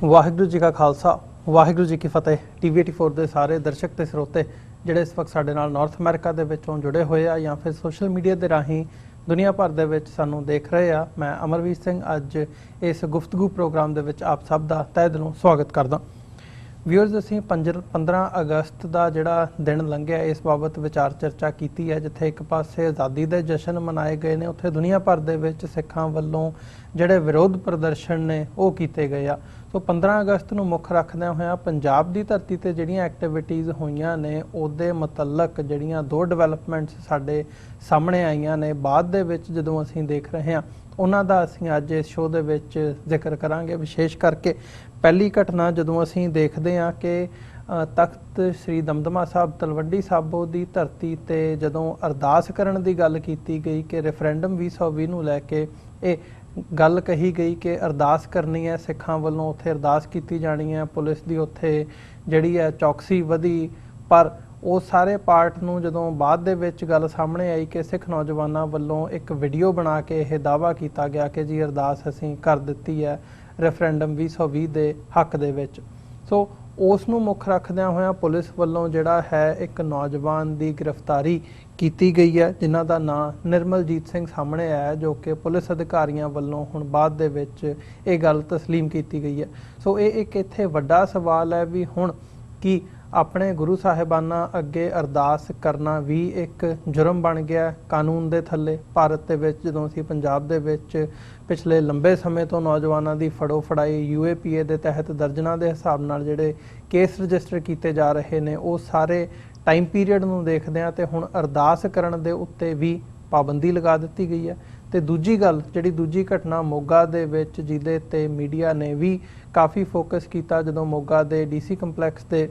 ਵਾਹਿਗੁਰੂ ਜੀ ਕਾ ਖਾਲਸਾ ਵਾਹਿਗੁਰੂ ਜੀ ਕੀ ਫਤਿਹ। TV84 ਦੇ ਸਾਰੇ ਦਰਸ਼ਕ ਤੇ ਸਰੋਤੇ ਜਿਹੜੇ ਇਸ ਵਕਤ ਸਾਡੇ ਨਾਲ ਨਾਰਥ ਅਮਰੀਕਾ ਦੇ ਵਿੱਚੋਂ ਜੁੜੇ ਹੋਏ ਆ ਜਾਂ ਫਿਰ ਸੋਸ਼ਲ ਮੀਡੀਆ ਦੇ ਰਾਹੀਂ ਦੁਨੀਆ ਭਰ ਦੇ ਵਿੱਚ ਸਾਨੂੰ ਦੇਖ ਰਹੇ ਆ, ਮੈਂ ਅਮਰਵੀਰ ਸਿੰਘ ਅੱਜ ਇਸ ਗੁਫ਼ਤਗੂ ਪ੍ਰੋਗਰਾਮ ਦੇ ਵਿੱਚ ਆਪ ਸਭ ਦਾ ਤਹਿ ਦਿਲੋਂ ਸਵਾਗਤ ਕਰਦਾ। ਵਿਊਅਰਸ, ਅਸੀਂ 15 ਅਗਸਤ ਦਾ ਜਿਹੜਾ ਦਿਨ ਲੰਘਿਆ ਇਸ ਬਾਬਤ ਵਿਚਾਰ ਚਰਚਾ ਕੀਤੀ ਹੈ, ਜਿੱਥੇ ਇੱਕ ਪਾਸੇ ਆਜ਼ਾਦੀ ਦੇ ਜਸ਼ਨ ਮਨਾਏ ਗਏ ਨੇ, ਉੱਥੇ ਦੁਨੀਆ ਭਰ ਦੇ ਵਿੱਚ ਸਿੱਖਾਂ ਵੱਲੋਂ ਜਿਹੜੇ ਵਿਰੋਧ ਪ੍ਰਦਰਸ਼ਨ ਨੇ ਉਹ ਕੀਤੇ ਗਏ ਆ। ਸੋ 15 ਅਗਸਤ ਨੂੰ ਮੁੱਖ ਰੱਖਦਿਆਂ ਹੋਇਆਂ ਪੰਜਾਬ ਦੀ ਧਰਤੀ ਤੇ ਜਿਹੜੀਆਂ ਐਕਟੀਵਿਟੀਜ਼ ਹੋਈਆਂ ਨੇ ਉਹਦੇ ਮੁਤਲਕ ਜਿਹੜੀਆਂ ਦੋ ਡਿਵੈਲਪਮੈਂਟਸ ਸਾਡੇ ਸਾਹਮਣੇ ਆਈਆਂ ਨੇ ਬਾਅਦ ਦੇ ਵਿੱਚ ਜਦੋਂ ਅਸੀਂ ਦੇਖ ਰਹੇ ਹਾਂ, ਉਹਨਾਂ ਦਾ ਅਸੀਂ ਅੱਜ ਇਸ ਸ਼ੋਅ ਦੇ ਵਿੱਚ ਜ਼ਿਕਰ ਕਰਾਂਗੇ। ਵਿਸ਼ੇਸ਼ ਕਰਕੇ ਪਹਿਲੀ ਘਟਨਾ ਜਦੋਂ ਅਸੀਂ ਦੇਖਦੇ ਹਾਂ ਕਿ ਤਖਤ ਸ੍ਰੀ ਦਮਦਮਾ ਸਾਹਿਬ ਤਲਵੰਡੀ ਸਾਬੋ ਦੀ ਧਰਤੀ ਤੇ ਜਦੋਂ ਅਰਦਾਸ ਕਰਨ ਦੀ ਗੱਲ ਕੀਤੀ ਗਈ ਕਿ ਰੈਫਰੈਂਡਮ 2020 ਨੂੰ ਲੈ ਕੇ ਇਹ ਗੱਲ ਕਹੀ ਗਈ ਕਿ ਅਰਦਾਸ ਕਰਨੀ ਹੈ ਸਿੱਖਾਂ ਵੱਲੋਂ, ਉੱਥੇ ਅਰਦਾਸ ਕੀਤੀ ਜਾਣੀ ਹੈ, ਪੁਲਿਸ ਦੀ ਉੱਥੇ ਜਿਹੜੀ ਹੈ ਚੌਕਸੀ ਵਧੀ। ਪਰ ਉਹ ਸਾਰੇ ਪਾਰਟ ਨੂੰ ਜਦੋਂ ਬਾਅਦ ਦੇ ਵਿੱਚ ਗੱਲ ਸਾਹਮਣੇ ਆਈ ਕਿ ਸਿੱਖ ਨੌਜਵਾਨਾਂ ਵੱਲੋਂ ਇੱਕ ਵੀਡੀਓ ਬਣਾ ਕੇ ਇਹ ਦਾਅਵਾ ਕੀਤਾ ਗਿਆ ਕਿ ਜੀ ਅਰਦਾਸ ਅਸੀਂ ਕਰ ਦਿੱਤੀ ਹੈ ਰੈਫਰੈਂਡਮ 2020 ਦੇ ਹੱਕ ਦੇ ਵਿੱਚ। ਸੋ ਉਸ ਨੂੰ ਮੁੱਖ ਰੱਖਦਿਆਂ ਹੋਇਆਂ ਪੁਲਿਸ ਵੱਲੋਂ ਜਿਹੜਾ ਹੈ ਇੱਕ ਨੌਜਵਾਨ ਦੀ ਗ੍ਰਿਫਤਾਰੀ ਕੀਤੀ ਗਈ ਹੈ, ਜਿਨ੍ਹਾਂ ਦਾ ਨਾਂ ਨਿਰਮਲਜੀਤ ਸਿੰਘ ਸਾਹਮਣੇ ਆਇਆ, ਜੋ ਕਿ ਪੁਲਿਸ ਅਧਿਕਾਰੀਆਂ ਵੱਲੋਂ ਹੁਣ ਬਾਅਦ ਦੇ ਵਿੱਚ ਇਹ ਗੱਲ ਤਸਲੀਮ ਕੀਤੀ ਗਈ ਹੈ। ਸੋ ਇਹ ਇੱਕ ਇੱਥੇ ਵੱਡਾ ਸਵਾਲ ਹੈ ਵੀ ਹੁਣ ਕੀ ਆਪਣੇ ਗੁਰੂ ਸਾਹਿਬਾਨਾਂ ਅੱਗੇ ਅਰਦਾਸ ਕਰਨਾ ਵੀ ਇੱਕ ਜੁਰਮ ਬਣ ਗਿਆ ਕਾਨੂੰਨ ਦੇ ਥੱਲੇ। ਭਾਰਤ ਦੇ ਵਿੱਚ ਜਦੋਂ ਅਸੀਂ ਪੰਜਾਬ ਦੇ ਵਿੱਚ ਪਿਛਲੇ ਲੰਬੇ ਸਮੇਂ ਤੋਂ ਨੌਜਵਾਨਾਂ ਦੀ ਫੜੋ ਫੜਾਈ UAPA ਦੇ ਤਹਿਤ ਦਰਜਨਾਂ ਦੇ ਹਿਸਾਬ ਨਾਲ ਜਿਹੜੇ ਕੇਸ ਰਜਿਸਟਰ ਕੀਤੇ ਜਾ ਰਹੇ ਨੇ, ਉਹ ਸਾਰੇ ਟਾਈਮ ਪੀਰੀਅਡ ਨੂੰ ਦੇਖਦੇ ਹਾਂ ਤੇ ਹੁਣ ਅਰਦਾਸ ਕਰਨ ਦੇ ਉੱਤੇ ਵੀ ਪਾਬੰਦੀ ਲਗਾ ਦਿੱਤੀ ਗਈ ਹੈ। ਤੇ ਦੂਜੀ ਗੱਲ, ਜਿਹੜੀ ਦੂਜੀ ਘਟਨਾ ਮੋਗਾ ਦੇ ਵਿੱਚ ਜਿਹਦੇ ਤੇ ਮੀਡੀਆ ਨੇ ਵੀ ਕਾਫੀ ਫੋਕਸ ਕੀਤਾ, ਜਦੋਂ ਮੋਗਾ ਦੇ DC ਕੰਪਲੈਕਸ ਦੇ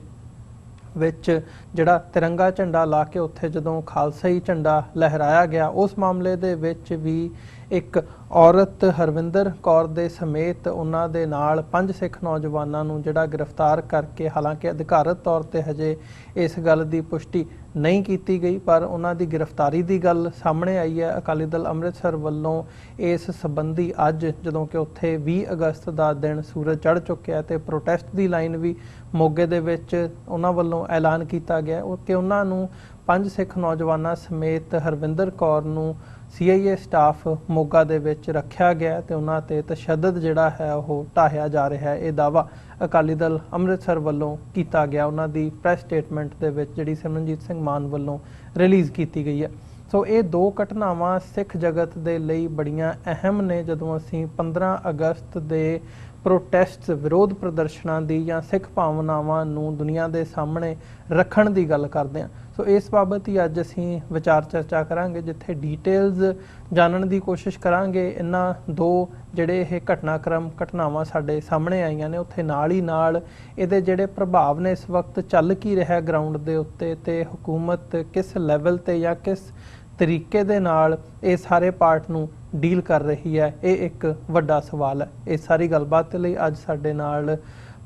ਵਿੱਚ ਜਿਹੜਾ ਤਿਰੰਗਾ ਝੰਡਾ ਲਾ ਕੇ ਉੱਥੇ ਜਦੋਂ ਖਾਲਸਾਈ ਝੰਡਾ ਲਹਿਰਾਇਆ ਗਿਆ, ਉਸ ਮਾਮਲੇ ਦੇ ਵਿੱਚ ਵੀ ਇੱਕ ਔਰਤ ਹਰਵਿੰਦਰ ਕੌਰ ਦੇ ਸਮੇਤ ਉਹਨਾਂ ਦੇ ਨਾਲ 5 ਸਿੱਖ ਨੌਜਵਾਨਾਂ ਨੂੰ ਜਿਹੜਾ ਗ੍ਰਿਫਤਾਰ ਕਰਕੇ, ਹਾਲਾਂਕਿ ਅਧਿਕਾਰਤ ਤੌਰ ਤੇ ਹਜੇ ਇਸ ਗੱਲ ਦੀ ਪੁਸ਼ਟੀ ਨਹੀਂ ਕੀਤੀ ਗਈ, ਪਰ ਉਹਨਾਂ ਦੀ ਗ੍ਰਿਫਤਾਰੀ ਦੀ ਗੱਲ ਸਾਹਮਣੇ ਆਈ ਹੈ। ਅਕਾਲੀ ਦਲ ਅੰਮ੍ਰਿਤਸਰ ਵੱਲੋਂ ਇਸ ਸੰਬੰਧੀ ਅੱਜ ਜਦੋਂ ਕਿ ਉੱਥੇ 20 ਅਗਸਤ ਦਾ ਦਿਨ ਸੂਰਜ ਚੜ੍ਹ ਚੁੱਕਿਆ ਤੇ ਪ੍ਰੋਟੈਸਟ ਦੀ ਲਾਈਨ ਵੀ ਮੋਗੇ ਦੇ ਵਿੱਚ ਉਹਨਾਂ ਵੱਲੋਂ ਐਲਾਨ ਕੀਤਾ ਗਿਆ ਕਿ ਉਹਨਾਂ ਨੂੰ 5 ਸਿੱਖ ਨੌਜਵਾਨਾਂ ਸਮੇਤ ਹਰਵਿੰਦਰ ਕੌਰ ਨੂੰ CIA ਸਟਾਫ ਮੋਗਾ ਦੇ ਵਿੱਚ ਰੱਖਿਆ ਗਿਆ ਤੇ ਉਹਨਾਂ ਤੇ ਤਸ਼ੱਦਦ ਜਿਹੜਾ ਹੈ ਉਹ ਢਾਹਿਆ ਜਾ ਰਿਹਾ ਹੈ। ਇਹ ਦਾਅਵਾ ਅਕਾਲੀ ਦਲ ਅੰਮ੍ਰਿਤਸਰ ਵੱਲੋਂ ਕੀਤਾ ਗਿਆ, ਉਹਨਾਂ ਦੀ ਪ੍ਰੈਸ ਸਟੇਟਮੈਂਟ ਦੇ ਵਿੱਚ ਜਿਹੜੀ ਸਿਮਰਨਜੀਤ ਸਿੰਘ ਮਾਨ ਵੱਲੋਂ ਰਿਲੀਜ਼ ਕੀਤੀ ਗਈ ਹੈ। ਸੋ ਇਹ ਦੋ ਘਟਨਾਵਾਂ ਸਿੱਖ ਜਗਤ ਦੇ ਲਈ ਬੜੀਆਂ ਅਹਿਮ ਨੇ ਜਦੋਂ ਅਸੀਂ 15 ਅਗਸਤ ਦੇ ਪ੍ਰੋਟੈਸਟ ਵਿਰੋਧ ਪ੍ਰਦਰਸ਼ਨਾਂ ਦੀ ਜਾਂ ਸਿੱਖ ਭਾਵਨਾਵਾਂ ਨੂੰ ਦੁਨੀਆ ਦੇ ਸਾਹਮਣੇ ਰੱਖਣ ਦੀ ਗੱਲ ਕਰਦੇ ਹਾਂ। ਸੋ ਇਸ ਬਾਬਤ ਹੀ ਅੱਜ ਅਸੀਂ ਵਿਚਾਰ ਚਰਚਾ ਕਰਾਂਗੇ, ਜਿੱਥੇ ਡੀਟੇਲਸ ਜਾਣਨ ਦੀ ਕੋਸ਼ਿਸ਼ ਕਰਾਂਗੇ। ਇਹਨਾਂ ਦੋ ਜਿਹੜੇ ਇਹ ਘਟਨਾਵਾਂ ਸਾਡੇ ਸਾਹਮਣੇ ਆਈਆਂ ਨੇ, ਉੱਥੇ ਨਾਲ ਹੀ ਨਾਲ ਇਹਦੇ ਜਿਹੜੇ ਪ੍ਰਭਾਵ ਨੇ ਇਸ ਵਕਤ ਚੱਲ ਕੀ ਰਿਹਾ ਗਰਾਊਂਡ ਦੇ ਉੱਤੇ, ਤੇ ਹਕੂਮਤ ਕਿਸ ਲੈਵਲ ਤੇ ਜਾਂ ਕਿਸ ਤਰੀਕੇ ਦੇ ਨਾਲ ਇਹ ਸਾਰੇ ਪਾਰਟ ਨੂੰ ਡੀਲ ਕਰ ਰਹੀ ਹੈ, ਇਹ ਇੱਕ ਵੱਡਾ ਸਵਾਲ ਹੈ। ਇਸ ਸਾਰੀ ਗੱਲਬਾਤ ਲਈ ਅੱਜ ਸਾਡੇ ਨਾਲ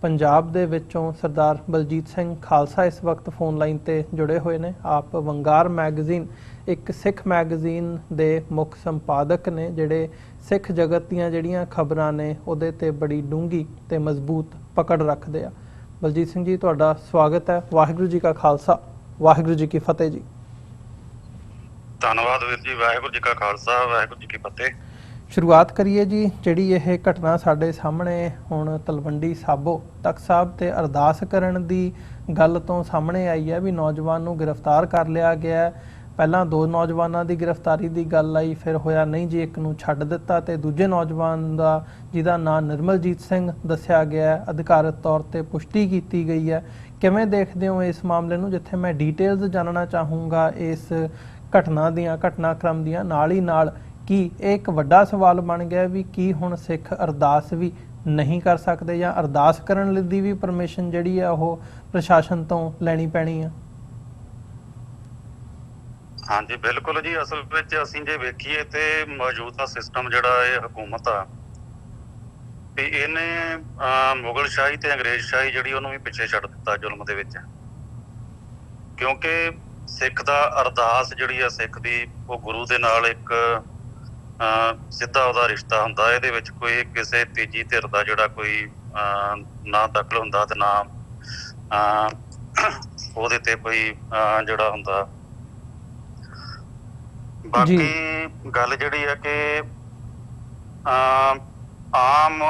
ਪੰਜਾਬ ਦੇ ਵਿੱਚੋਂ ਸਰਦਾਰ ਬਲਜੀਤ ਸਿੰਘ ਖਾਲਸਾ ਇਸ ਵਕਤ ਫੋਨ ਲਾਈਨ ਤੇ ਜੁੜੇ ਹੋਏ ਨੇ। ਆਪ ਵੰਗਾਰ ਮੈਗਜ਼ੀਨ, ਇੱਕ ਸਿੱਖ ਮੈਗਜ਼ੀਨ ਦੇ ਮੁੱਖ ਸੰਪਾਦਕ ਨੇ, ਜਿਹੜੇ ਸਿੱਖ ਜਗਤ ਦੀਆਂ ਜਿਹੜੀਆਂ ਖਬਰਾਂ ਨੇ ਉਹਦੇ ਤੇ ਬੜੀ ਡੂੰਘੀ ਤੇ ਮਜ਼ਬੂਤ ਪਕੜ ਰੱਖਦੇ ਆ। ਬਲਜੀਤ ਸਿੰਘ ਜੀ, ਤੁਹਾਡਾ ਸਵਾਗਤ ਹੈ। ਵਾਹਿਗੁਰੂ ਜੀ ਕਾ ਖਾਲਸਾ ਵਾਹਿਗੁਰੂ ਜੀ ਕੀ ਫਤਿਹ ਜੀ। ਧੰਨਵਾਦ ਵੀਰ ਜੀ। ਵਾਹਿਗੁਰੂ ਜੀ ਕਾ ਖਾਲਸਾ ਵਾਹਿਗੁਰੂ ਜੀ ਕੀ ਫਤਿਹ। ਸ਼ੁਰੂਆਤ ਕਰੀਏ ਜੀ, ਜਿਹੜੀ ਇਹ ਘਟਨਾ ਸਾਡੇ ਸਾਹਮਣੇ ਹੁਣ ਤਲਵੰਡੀ ਸਾਬੋ ਤਖਤ ਸਾਹਿਬ ਤੇ ਅਰਦਾਸ ਕਰਨ ਦੀ ਗੱਲ ਤੋਂ ਸਾਹਮਣੇ ਆਈ ਹੈ ਵੀ ਨੌਜਵਾਨ ਨੂੰ ਗ੍ਰਿਫਤਾਰ ਕਰ ਲਿਆ ਗਿਆ। ਪਹਿਲਾਂ 2 ਨੌਜਵਾਨਾਂ ਦੀ ਗ੍ਰਿਫਤਾਰੀ ਦੀ ਗੱਲ ਆਈ, ਫਿਰ ਹੋਇਆ ਨਹੀਂ ਜੀ, ਇੱਕ ਨੂੰ ਛੱਡ ਦਿੱਤਾ ਤੇ ਦੂਜੇ ਨੌਜਵਾਨ ਦਾ ਜਿਹਦਾ ਨਾਂ ਨਿਰਮਲਜੀਤ ਸਿੰਘ ਦੱਸਿਆ ਗਿਆ, ਅਧਿਕਾਰਤ ਤੌਰ ਤੇ ਪੁਸ਼ਟੀ ਕੀਤੀ ਗਈ ਹੈ। ਕਿਵੇਂ ਦੇਖਦੇ ਹੋ ਇਸ ਮਾਮਲੇ ਨੂੰ, ਜਿੱਥੇ ਮੈਂ ਡੀਟੇਲਸ ਜਾਣਨਾ ਚਾਹੂੰਗਾ ਇਸ ਘਟਨਾਕ੍ਰਮ ਦੀਆਂ। ਨਾਲ ਹੀ ਨਾਲ ਕੀ ਇਹ ਇੱਕ ਵੱਡਾ ਸਵਾਲ ਬਣ ਗਿਆ ਵੀ ਕੀ ਹੁਣ ਸਿੱਖ ਅਰਦਾਸ ਵੀ ਨਹੀਂ ਕਰ ਸਕਦੇ ਜਾਂ ਅਰਦਾਸ ਕਰਨ ਲਈ ਦੀ ਵੀ ਪਰਮਿਸ਼ਨ ਜਿਹੜੀ ਆ ਉਹ ਪ੍ਰਸ਼ਾਸਨ ਤੋਂ ਲੈਣੀ ਪੈਣੀ ਆ? ਹਾਂਜੀ ਬਿਲਕੁਲ ਜੀ। ਅਸਲ ਵਿੱਚ ਅਸੀਂ ਜੇ ਵੇਖੀਏ ਤੇ ਮੌਜੂਦਾ ਸਿਸਟਮ ਜਿਹੜਾ ਇਹ ਹਕੂਮਤ ਆ ਤੇ ਇਹਨੇ ਮੁਗਲ ਸ਼ਾਹੀ ਤੇ ਅੰਗਰੇਜ਼ ਸ਼ਾਹੀ ਜਿਹੜੀ ਉਹਨੂੰ ਵੀ ਪਿੱਛੇ ਛੱਡ ਦਿੱਤਾ ਜ਼ੁਲਮ ਦੇ ਵਿੱਚ, ਕਿਉਂਕਿ ਸਿੱਖ ਦਾ ਅਰਦਾਸ ਜਿਹੜੀ ਆ ਸਿੱਖ ਦੀ ਉਹ ਗੁਰੂ ਦੇ ਨਾਲ ਇੱਕ ਸਿੱਧਾ ਉਹਦਾ ਰਿਸ਼ਤਾ ਹੁੰਦਾ। ਇਹਦੇ ਵਿੱਚ ਕੋਈ ਕਿਸੇ ਤੀਜੀ ਧਿਰ ਦਾ ਜਿਹੜਾ ਕੋਈ ਨਾ ਦਖਲ ਹੁੰਦਾ ਤੇ ਨਾ ਉਹਦੇ ਤੇ ਕੋਈ ਜਿਹੜਾ ਹੁੰਦਾ। ਬਾਕੀ ਗੱਲ ਜਿਹੜੀ ਹੈ ਕਿ ਆਮ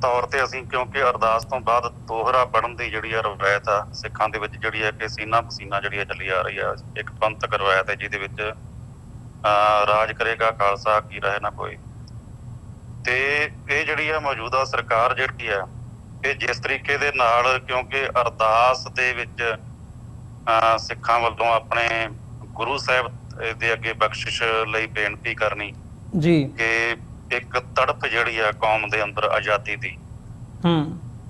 ਤੌਰ ਤੇ ਅਸੀਂ, ਕਿਉਂਕਿ ਅਰਦਾਸ ਤੋਂ ਬਾਅਦ ਦੋਹਰਾ ਪੜ੍ਹਨ ਦੀ ਜਿਹੜੀ ਆ ਰਵਾਇਤ ਆ ਸਿੱਖਾਂ ਦੇ ਵਿੱਚ, ਜਿਹੜੀ ਹੈ ਕਿ ਸੀਨਾ ਪਸੀਨਾ ਜਿਹੜੀ ਆ ਚੱਲੀ ਆ ਰਹੀ ਆ, ਇੱਕ ਪੰਥਕ ਰਵਾਇਤ ਹੈ ਜਿਹਦੇ ਵਿੱਚ ਰਾਜ ਕਰੇਗਾ ਖਾਲਸਾ ਕੀ ਰਹੇ ਨਾ ਕੋਈ। ਤੇ ਇਹ ਜਿਹੜੀ ਆ ਮੌਜੂਦਾ ਸਰਕਾਰ ਜਿਹੜੀ ਆ, ਇਹ ਜਿਸ ਤਰੀਕੇ ਦੇ ਨਾਲ, ਕਿਉਂਕਿ ਅਰਦਾਸ ਦੇ ਵਿੱਚ ਸਿੱਖਾਂ ਵੱਲੋਂ ਆਪਣੇ ਗੁਰੂ ਸਾਹਿਬ ਦੇ ਅੱਗੇ ਬਖਸ਼ਿਸ਼ ਲਈ ਬੇਨਤੀ ਕਰਨੀ ਜੀ ਕਿ ਇੱਕ ਤੜਪ ਜਿਹੜੀ ਆ ਕੌਮ ਦੇ ਅੰਦਰ ਆਜ਼ਾਦੀ ਦੀ,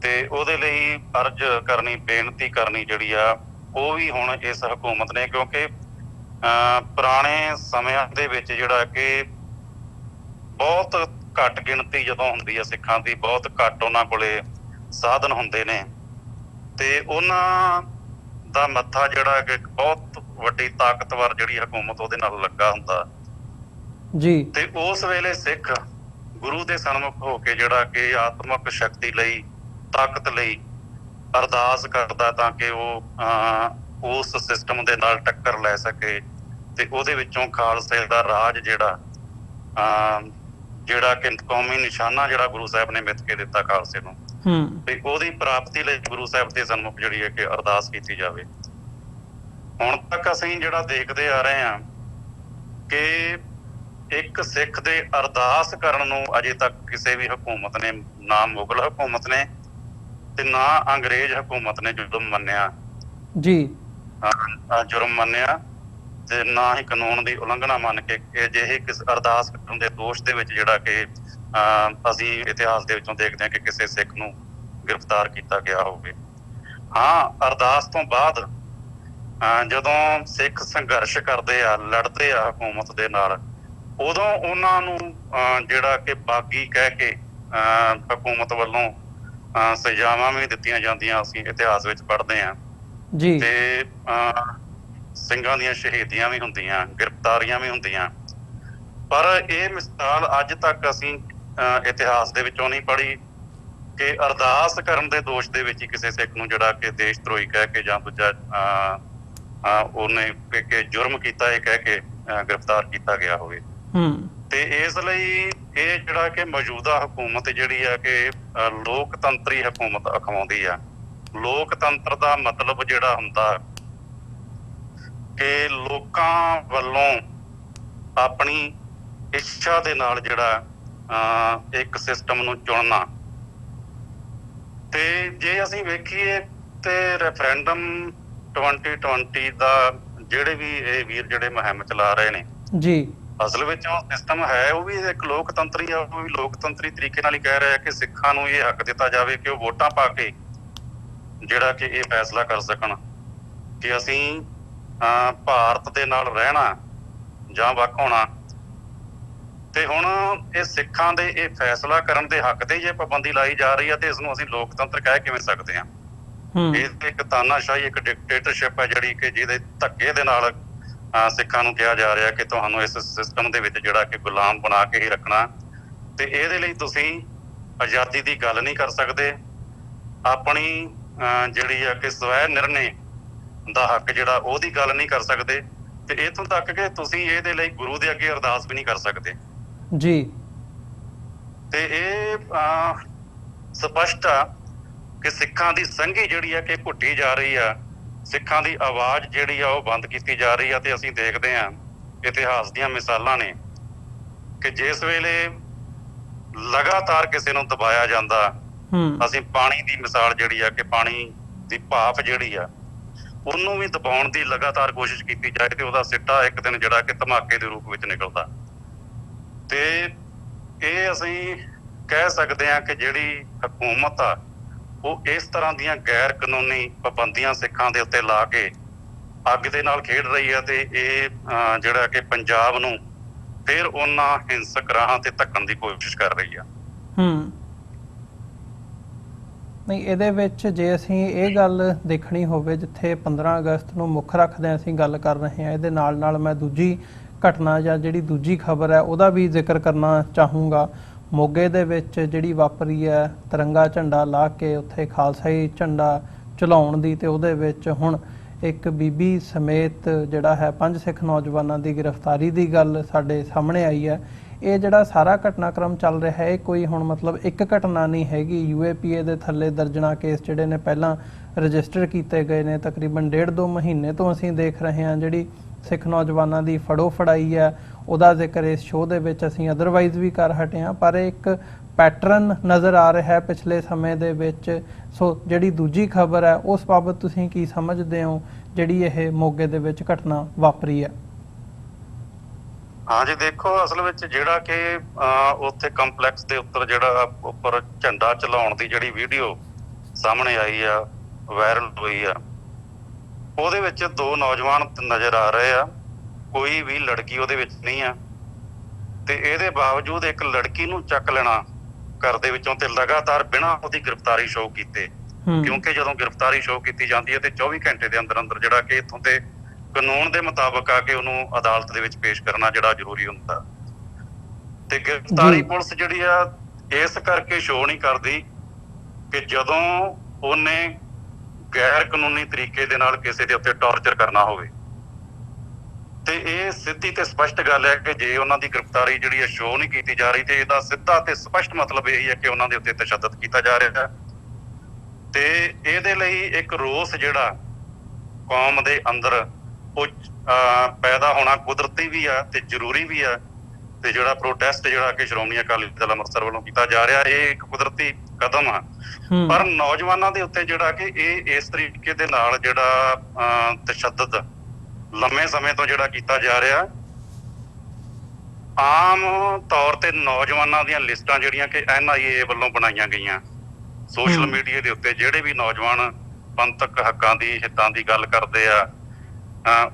ਤੇ ਉਹਦੇ ਲਈ ਅਰਜ਼ ਕਰਨੀ, ਬੇਨਤੀ ਕਰਨੀ ਜਿਹੜੀ ਆ, ਉਹ ਵੀ ਹੁਣ ਇਸ ਹਕੂਮਤ ਨੇ, ਕਿਉਂਕਿ ਪੁਰਾਣੇ ਸਮਿਆਂ ਦੇ ਵਿੱਚ ਜਿਹੜਾ ਕਿ ਬਹੁਤ ਘੱਟ ਗਿਣਤੀ ਜਦੋਂ ਹੁੰਦੀ ਆ ਸਿੱਖਾਂ ਦੀ, ਬਹੁਤ ਘੱਟ ਉਹਨਾਂ ਕੋਲੇ ਸਾਧਨ ਹੁੰਦੇ ਨੇ, ਤੇ ਉਹਨਾਂ ਦਾ ਮੱਥਾ ਜਿਹੜਾ ਕਿ ਬਹੁਤ ਵੱਡੀ ਤਾਕਤਵਰ ਜਿਹੜੀ ਹਕੂਮਤ ਉਹਦੇ ਨਾਲ ਲੱਗਾ ਹੁੰਦਾ ਜੀ। ਤੇ ਉਸ ਵੇਲੇ ਸਿੱਖ ਗੁਰੂ ਦੇ ਸਨਮੁਖ ਹੋ ਕੇ ਜਿਹੜਾ ਕਿ ਆਤਮਿਕ ਸ਼ਕਤੀ ਲਈ, ਤਾਕਤ ਲਈ ਅਰਦਾਸ ਕਰਦਾ ਤਾਂ ਕਿ ਉਹ ਉਸ ਸਿਸਟਮ ਦੇ ਨਾਲ ਟੱਕਰ ਲੈ ਸਕੇ ਤੇ ਉਹਦੇ ਵਿੱਚੋਂ ਖਾਲਸੇ ਦਾ ਰਾਜ ਜਿਹੜਾ ਕਿ ਕੌਮੀ ਨਿਸ਼ਾਨਾ ਜਿਹੜਾ ਗੁਰੂ ਸਾਹਿਬ ਨੇ ਮਿੱਥ ਕੇ ਦਿੱਤਾ ਖਾਲਸੇ ਨੂੰ, ਤੇ ਉਹਦੀ ਪ੍ਰਾਪਤੀ ਲਈ ਗੁਰੂ ਸਾਹਿਬ ਦੇ ਸਨਮੁਖ ਜਿਹੜੀ ਹੈ ਕਿ ਅਰਦਾਸ ਕੀਤੀ ਜਾਵੇ। ਹੁਣ ਤੱਕ ਅਸੀਂ ਜਿਹੜਾ ਦੇਖਦੇ ਆ ਰਹੇ ਹਾਂ ਕਿ ਇੱਕ ਸਿੱਖ ਦੇ ਅਰਦਾਸ ਕਰਨ ਨੂੰ ਅਜੇ ਤੱਕ ਕਿਸੇ ਵੀ ਹਕੂਮਤ ਨੇ, ਨਾ ਮੁਗਲ ਹਕੂਮਤ ਨੇ ਤੇ ਨਾ ਅੰਗਰੇਜ਼ ਹਕੂਮਤ ਨੇ ਜੁਰਮ ਮੰਨਿਆ ਜੀ, ਜੁਰਮ ਮੰਨਿਆ, ਤੇ ਨਾ ਹੀ ਕਾਨੂੰਨ ਦੀ ਉਲੰਘਣਾ ਮੰਨ ਕੇ ਅਜਿਹੇ ਕਿਸ ਅਰਦਾਸ ਕਰਨ ਦੇ ਦੋਸ਼ ਦੇ ਵਿੱਚ ਜਿਹੜਾ ਕਿ ਅਸੀਂ ਇਤਿਹਾਸ ਦੇ ਵਿੱਚੋਂ ਦੇਖਦੇ ਹਾਂ ਕਿ ਕਿਸੇ ਸਿੱਖ ਨੂੰ ਗ੍ਰਿਫਤਾਰ ਕੀਤਾ ਗਿਆ ਹੋਵੇ। ਹਾਂ, ਅਰਦਾਸ ਤੋਂ ਬਾਅਦ ਜਦੋਂ ਸਿੱਖ ਸੰਘਰਸ਼ ਕਰਦੇ ਆ, ਲੜਦੇ ਆ ਹਕੂਮਤ ਦੇ ਨਾਲ, ਉਦੋਂ ਉਹਨਾਂ ਨੂੰ ਜਿਹੜਾ ਕਿ ਬਾਗੀ ਕਹਿ ਕੇ ਹਕੂਮਤ ਵੱਲੋਂ ਸਜ਼ਾਵਾਂ ਵੀ ਦਿੱਤੀਆਂ ਜਾਂਦੀਆਂ, ਅਸੀਂ ਇਤਿਹਾਸ ਵਿੱਚ ਪੜ੍ਹਦੇ ਹਾਂ ਜੀ, ਤੇ ਸਿੰਘਾਂ ਦੀਆਂ ਸ਼ਹੀਦੀਆਂ ਵੀ ਹੁੰਦੀਆਂ, ਗ੍ਰਿਫਤਾਰੀਆਂ ਵੀ ਹੁੰਦੀਆਂ। ਪਰ ਇਹ ਮਿਸਾਲ ਅੱਜ ਤੱਕ ਅਸੀਂ ਇਤਿਹਾਸ ਦੇ ਵਿੱਚੋਂ ਨਹੀਂ ਪੜ੍ਹੀ ਕਿ ਅਰਦਾਸ ਕਰਨ ਦੇ ਦੋਸ਼ ਦੇ ਵਿੱਚ ਹੀ ਕਿਸੇ ਸਿੱਖ ਨੂੰ ਜਿਹੜਾ ਕਿ ਦੇਸ਼ ਧਰੋਹੀ ਕਹਿ ਕੇ ਜਾਂ ਦੂਜਾ ਉਹਨੇ ਕਿ ਜੁਰਮ ਕੀਤਾ ਇਹ ਕਹਿ ਕੇ ਗ੍ਰਿਫਤਾਰ ਕੀਤਾ ਗਿਆ ਹੋਵੇ। ਤੇ ਇਸ ਲਈ ਇਹ ਜਿਹੜਾ ਕਿ ਮੌਜੂਦਾ ਹਕੂਮਤ ਜਿਹੜੀ ਆ ਕਿ ਲੋਕਤੰਤਰੀ ਹਕੂਮਤ ਅਖਵਾਉਂਦੀ ਆ। ਲੋਕਤੰਤਰ ਦਾ ਮਤਲਬ ਜਿਹੜਾ ਹੁੰਦਾ ਕਿ ਲੋਕਾਂ ਵੱਲੋਂ ਆਪਣੀ ਇੱਛਾ ਦੇ ਨਾਲ ਜਿਹੜਾ ਇੱਕ ਸਿਸਟਮ ਨੂੰ ਚੁਣਨਾ। ਤੇ ਜੇ ਅਸੀਂ ਵੇਖੀਏ ਤੇ ਰੈਫਰੈਂਡਮ 2020 ਦਾ ਜਿਹੜੇ ਵੀ ਇਹ ਵੀਰ ਜਿਹੜੇ ਮੁਹਿੰਮ ਚਲਾ ਰਹੇ ਨੇ ਜੀ, ਅਸਲ ਵਿੱਚ ਉਹ ਸਿਸਟਮ ਹੈ, ਉਹ ਵੀ ਇੱਕ ਲੋਕਤੰਤਰੀ ਆ, ਉਹ ਵੀ ਲੋਕਤੰਤਰੀ ਤਰੀਕੇ ਨਾਲ ਹੀ ਕਹਿ ਰਿਹਾ ਕਿ ਸਿੱਖਾਂ ਨੂੰ ਇਹ ਹੱਕ ਦਿੱਤਾ ਜਾਵੇ ਕਿ ਉਹ ਵੋਟਾਂ ਪਾ ਕੇ ਜਿਹੜਾ ਕਿ ਇਹ ਫੈਸਲਾ ਕਰ ਸਕਣ ਕਿ ਅਸੀਂ ਭਾਰਤ ਦੇ ਨਾਲ ਰਹਿਣਾ ਜਾਂ ਵੱਖ ਹੋਣਾ। ਤੇ ਹੁਣ ਇਹ ਸਿੱਖਾਂ ਦੇ ਇਹ ਫੈਸਲਾ ਕਰਨ ਦੇ ਹੱਕ ਤੇ ਜੇ ਪਾਬੰਦੀ ਲਾਈ ਜਾ ਰਹੀ ਆ ਤੇ ਇਸਨੂੰ ਅਸੀਂ ਲੋਕਤੰਤਰ ਕਹਿ ਕਿਵੇਂ ਸਕਦੇ ਹਾਂ? ਇਹ ਇੱਕ ਤਾਨਾਸ਼ਾਹੀ, ਇੱਕ ਡਿਕਟੇਟਰਸ਼ਿਪ ਹੈ ਜਿਹੜੀ ਕਿ ਜਿਹਦੇ ਧੱਕੇ ਦੇ ਨਾਲ ਸਿੱਖਾਂ ਨੂੰ ਕਿਹਾ ਜਾ ਰਿਹਾ ਕਿ ਤੁਹਾਨੂੰ ਇਸ ਸਿਸਟਮ ਦੇ ਵਿੱਚ ਜਿਹੜਾ ਕਿ ਗੁਲਾਮ ਬਣਾ ਕੇ ਹੀ ਰੱਖਣਾ, ਤੇ ਇਹਦੇ ਲਈ ਤੁਸੀਂ ਆਜ਼ਾਦੀ ਦੀ ਗੱਲ ਨਹੀਂ ਕਰ ਸਕਦੇ, ਆਪਣੀ ਜਿਹੜੀ ਆ ਕਿ ਸਵੈ ਨਿਰਣੇ ਦਾ ਹੱਕ ਜਿਹੜਾ ਉਹਦੀ ਗੱਲ ਨਹੀਂ ਕਰ ਸਕਦੇ, ਤੇ ਇੱਥੋਂ ਤੱਕ ਕਿ ਤੁਸੀਂ ਇਹਦੇ ਲਈ ਗੁਰੂ ਦੇ ਅੱਗੇ ਅਰਦਾਸ ਵੀ ਨਹੀਂ ਕਰ ਸਕਦੇ ਜੀ। ਤੇ ਇਹ ਸਪਸ਼ਟ ਆ ਕਿ ਸਿੱਖਾਂ ਦੀ ਸੰਘੀ ਜਿਹੜੀ ਆ ਕਿ ਘੁੱਟੀ ਜਾ ਰਹੀ ਆ, ਸਿੱਖਾਂ ਦੀ ਆਵਾਜ਼ ਜਿਹੜੀ ਆ ਉਹ ਬੰਦ ਕੀਤੀ ਜਾ ਰਹੀ ਆ। ਤੇ ਅਸੀਂ ਦੇਖਦੇ ਹਾਂ ਇਤਿਹਾਸ ਦੀਆਂ ਮਿਸਾਲਾਂ ਨੇ ਕਿ ਜਿਸ ਵੇਲੇ ਲਗਾਤਾਰ ਕਿਸੇ ਨੂੰ ਦਬਾਇਆ ਜਾਂਦਾ, ਅਸੀਂ ਪਾਣੀ ਦੀ ਮਿਸਾਲ ਜਿਹੜੀ ਆ ਕਿ ਪਾਣੀ ਦੀ ਭਾਪ ਜਿਹੜੀ ਆ ਉਹਨੂੰ ਵੀ ਦਬਾਉਣ ਦੀ ਲਗਾਤਾਰ ਕੋਸ਼ਿਸ਼ ਕੀਤੀ ਜਾਏ ਤੇ ਉਹਦਾ ਸਿੱਟਾ ਇੱਕ ਦਿਨ ਜਿਹੜਾ ਕਿ ਧਮਾਕੇ ਦੇ ਰੂਪ ਵਿੱਚ ਨਿਕਲਦਾ। ਤੇ ਇਹ ਅਸੀਂ ਕਹਿ ਸਕਦੇ ਹਾਂ ਕਿ ਜਿਹੜੀ ਹਕੂਮਤ ਆ ਉਹ ਇਸ ਤਰ੍ਹਾਂ ਦੀਆਂ ਗੈਰ ਕਾਨੂੰਨੀ ਪਾਬੰਦੀਆਂ ਸਿੱਖਾਂ ਦੇ ਉੱਤੇ ਲਾ ਕੇ ਅੱਗ ਦੇ ਨਾਲ ਖੇਡ ਰਹੀ ਹੈ, ਤੇ ਇਹ ਜਿਹੜਾ ਕਿ ਪੰਜਾਬ ਨੂੰ ਫਿਰ ਉਹਨਾਂ ਹਿੰਸਕ ਰਾਹਾਂ ਤੇ ਧੱਕਣ ਦੀ ਕੋਸ਼ਿਸ਼ ਕਰ ਰਹੀ ਆ। ਨਹੀਂ, ਇਹਦੇ ਵਿੱਚ ਜੇ ਅਸੀਂ ਇਹ ਗੱਲ ਦੇਖਣੀ ਹੋਵੇ, ਜਿੱਥੇ 15 ਅਗਸਤ ਨੂੰ ਮੁੱਖ ਰੱਖਦੇ ਅਸੀਂ ਗੱਲ ਕਰ ਰਹੇ ਹਾਂ, ਇਹਦੇ ਨਾਲ ਨਾਲ ਮੈਂ ਦੂਜੀ ਘਟਨਾ ਜਾਂ ਜਿਹੜੀ ਦੂਜੀ ਖਬਰ ਹੈ ਉਹਦਾ ਵੀ ਜ਼ਿਕਰ ਕਰਨਾ ਚਾਹੂੰਗਾ। ਮੋਗੇ ਦੇ ਵਿੱਚ ਜਿਹੜੀ ਵਾਪਰੀ ਹੈ ਤਿਰੰਗਾ ਝੰਡਾ ਲਾ ਕੇ ਉੱਥੇ ਖਾਲਸਾਈ ਝੰਡਾ ਝੁਲਾਉਣ ਦੀ, ਤੇ ਉਹਦੇ ਵਿੱਚ ਹੁਣ ਇੱਕ ਬੀਬੀ ਸਮੇਤ ਜਿਹੜਾ ਹੈ 5 ਸਿੱਖ ਨੌਜਵਾਨਾਂ ਦੀ ਗ੍ਰਿਫਤਾਰੀ ਦੀ ਗੱਲ ਸਾਡੇ ਸਾਹਮਣੇ ਆਈ ਹੈ। ਇਹ ਜਿਹੜਾ ਸਾਰਾ ਘਟਨਾਕ੍ਰਮ ਚੱਲ ਰਿਹਾ ਹੈ, ਕੋਈ ਹੁਣ ਮਤਲਬ ਇੱਕ ਘਟਨਾ ਨਹੀਂ ਹੈਗੀ। UAPA ਦੇ ਥੱਲੇ ਦਰਜਨਾਂ ਕੇਸ ਜਿਹੜੇ ਨੇ ਪਹਿਲਾਂ ਰਜਿਸਟਰ ਕੀਤੇ ਗਏ ਨੇ। ਤਕਰੀਬਨ 1.5-2 ਮਹੀਨੇ ਤੋਂ ਅਸੀਂ ਦੇਖ ਰਹੇ ਹਾਂ ਜਿਹੜੀ ਸਿੱਖ ਨੌਜਵਾਨਾਂ ਦੀ ਫੜੋ ਫੜਾਈ ਹੈ, ਉਹਦਾ ਜ਼ਿਕਰ ਇਸ ਸ਼ੋਅ ਦੇ ਵਿੱਚ ਅਸੀਂ ਅਦਰਵਾਈਜ਼ ਵੀ ਕਰ ਹਟੇ ਹਾਂ, ਪਰ ਇੱਕ ਪੈਟਰਨ ਨਜ਼ਰ ਆ ਰਿਹਾ ਹੈ ਪਿਛਲੇ ਸਮੇਂ ਦੇ ਵਿੱਚ। ਸੋ ਜਿਹੜੀ ਦੂਜੀ ਖਬਰ ਹੈ ਉਸ ਬਾਬਤ ਤੁਸੀਂ ਕੀ ਸਮਝਦੇ ਹੋ, ਜਿਹੜੀ ਇਹ ਮੋਗੇ ਦੇ ਵਿੱਚ ਘਟਨਾ ਵਾਪਰੀ ਹੈ? ਹਾਂ ਜੀ, ਦੇਖੋ ਅਸਲ ਵਿੱਚ ਜਿਹੜਾ ਕਿ ਉੱਥੇ ਕੰਪਲੈਕਸ ਦੇ ਉੱਪਰ ਝੰਡਾ ਚਲਾਉਣ ਦੀ ਜਿਹੜੀ ਵੀਡੀਓ ਸਾਹਮਣੇ ਆਈ ਆ, ਵਾਇਰਲ ਹੋਈ ਆ, ਉਹਦੇ ਵਿੱਚ 2 ਨੌਜਵਾਨ ਨਜ਼ਰ ਆ ਰਹੇ ਆ। ਕੋਈ ਵੀ ਲੜਕੀ ਉਹਦੇ ਵਿੱਚ ਨਹੀਂ ਆ, ਤੇ ਇਹਦੇ ਬਾਵਜੂਦ ਇੱਕ ਲੜਕੀ ਨੂੰ ਚੱਕ ਲੈਣਾ ਘਰ ਦੇ ਵਿੱਚੋਂ ਤੇ ਲਗਾਤਾਰ ਬਿਨਾਂ ਉਹਦੀ ਗ੍ਰਿਫਤਾਰੀ ਸ਼ੋਅ ਕੀਤੇ। ਕਿਉਂਕਿ ਜਦੋਂ ਗ੍ਰਿਫਤਾਰੀ ਸ਼ੋਅ ਕੀਤੀ ਜਾਂਦੀ ਹੈ ਤੇ 24 ਘੰਟੇ ਦੇ ਅੰਦਰ ਅੰਦਰ ਜਿਹੜਾ ਕਿ ਇੱਥੋਂ ਤੇ ਕਾਨੂੰਨ ਦੇ ਮੁਤਾਬਕ ਆ ਕੇ ਉਹਨੂੰ ਅਦਾਲਤ ਦੇ ਵਿੱਚ ਪੇਸ਼ ਕਰਨਾ ਜਿਹੜਾ ਜ਼ਰੂਰੀ ਹੁੰਦਾ। ਤੇ ਗ੍ਰਿਫਤਾਰੀ ਪੁਲਿਸ ਜਿਹੜੀ ਆ ਇਸ ਕਰਕੇ ਸ਼ੋਅ ਨਹੀਂ ਕਰਦੀ ਕਿ ਜਦੋਂ ਉਹਨੇ ਗੈਰ ਕਾਨੂੰਨੀ ਤਰੀਕੇ ਦੇ ਨਾਲ ਕਿਸੇ ਦੇ ਉੱਤੇ ਟਾਰਚਰ ਕਰਨਾ ਹੋਵੇ। ਤੇ ਇਹ ਸਿੱਧੀ ਤੇ ਸਪਸ਼ਟ ਗੱਲ ਹੈ ਕਿ ਜੇ ਉਹਨਾਂ ਦੀ ਗ੍ਰਿਫਤਾਰੀ ਜਿਹੜੀ ਹੈ ਸ਼ੋਅ ਨਹੀਂ ਕੀਤੀ ਜਾ ਰਹੀ, ਤੇ ਇਹਦਾ ਸਿੱਧਾ ਤੇ ਸਪਸ਼ਟ ਮਤਲਬ ਇਹੀ ਹੈ ਕਿ ਉਹਨਾਂ ਦੇ ਉੱਤੇ ਤਸ਼ੱਦਦ ਕੀਤਾ ਜਾ ਰਿਹਾ ਹੈ। ਤੇ ਇਹਦੇ ਲਈ ਇੱਕ ਰੋਸ ਜਿਹੜਾ ਕੌਮ ਦੇ ਅੰਦਰ ਉਹ ਪੈਦਾ ਹੋਣਾ ਕੁਦਰਤੀ ਵੀ ਆ ਤੇ ਜ਼ਰੂਰੀ ਵੀ ਆ। ਤੇ ਜਿਹੜਾ ਪ੍ਰੋਟੈਸਟ ਜਿਹੜਾ ਕਿ ਸ਼੍ਰੋਮਣੀ ਅਕਾਲੀ ਦਲ ਅੰਮ੍ਰਿਤਸਰ ਵੱਲੋਂ ਕੀਤਾ ਜਾ ਰਿਹਾ, ਇਹ ਇੱਕ ਕੁਦਰਤੀ ਕਦਮ ਆ। ਪਰ ਨੌਜਵਾਨਾਂ ਦੇ ਉੱਤੇ ਜਿਹੜਾ ਕਿ ਇਹ ਇਸ ਤਰੀਕੇ ਦੇ ਨਾਲ ਜਿਹੜਾ ਤਸ਼ੱਦਦ ਲੰਮੇ ਸਮੇਂ ਤੋਂ ਜਿਹੜਾ ਕੀਤਾ ਜਾ ਰਿਹਾ, ਆਮ ਤੌਰ ਤੇ ਨੌਜਵਾਨਾਂ ਦੀਆਂ ਲਿਸਟਾਂ ਜਿਹੜੀਆਂ ਕਿ NIA ਵੱਲੋਂ ਬਣਾਈਆਂ ਗਈਆਂ, ਸੋਸ਼ਲ ਮੀਡੀਆ ਦੇ ਉੱਤੇ ਜਿਹੜੇ ਵੀ ਨੌਜਵਾਨ ਪੰਥਕ ਹੱਕਾਂ ਦੀ ਹਿੱਤਾਂ ਦੀ ਗੱਲ ਕਰਦੇ ਆ,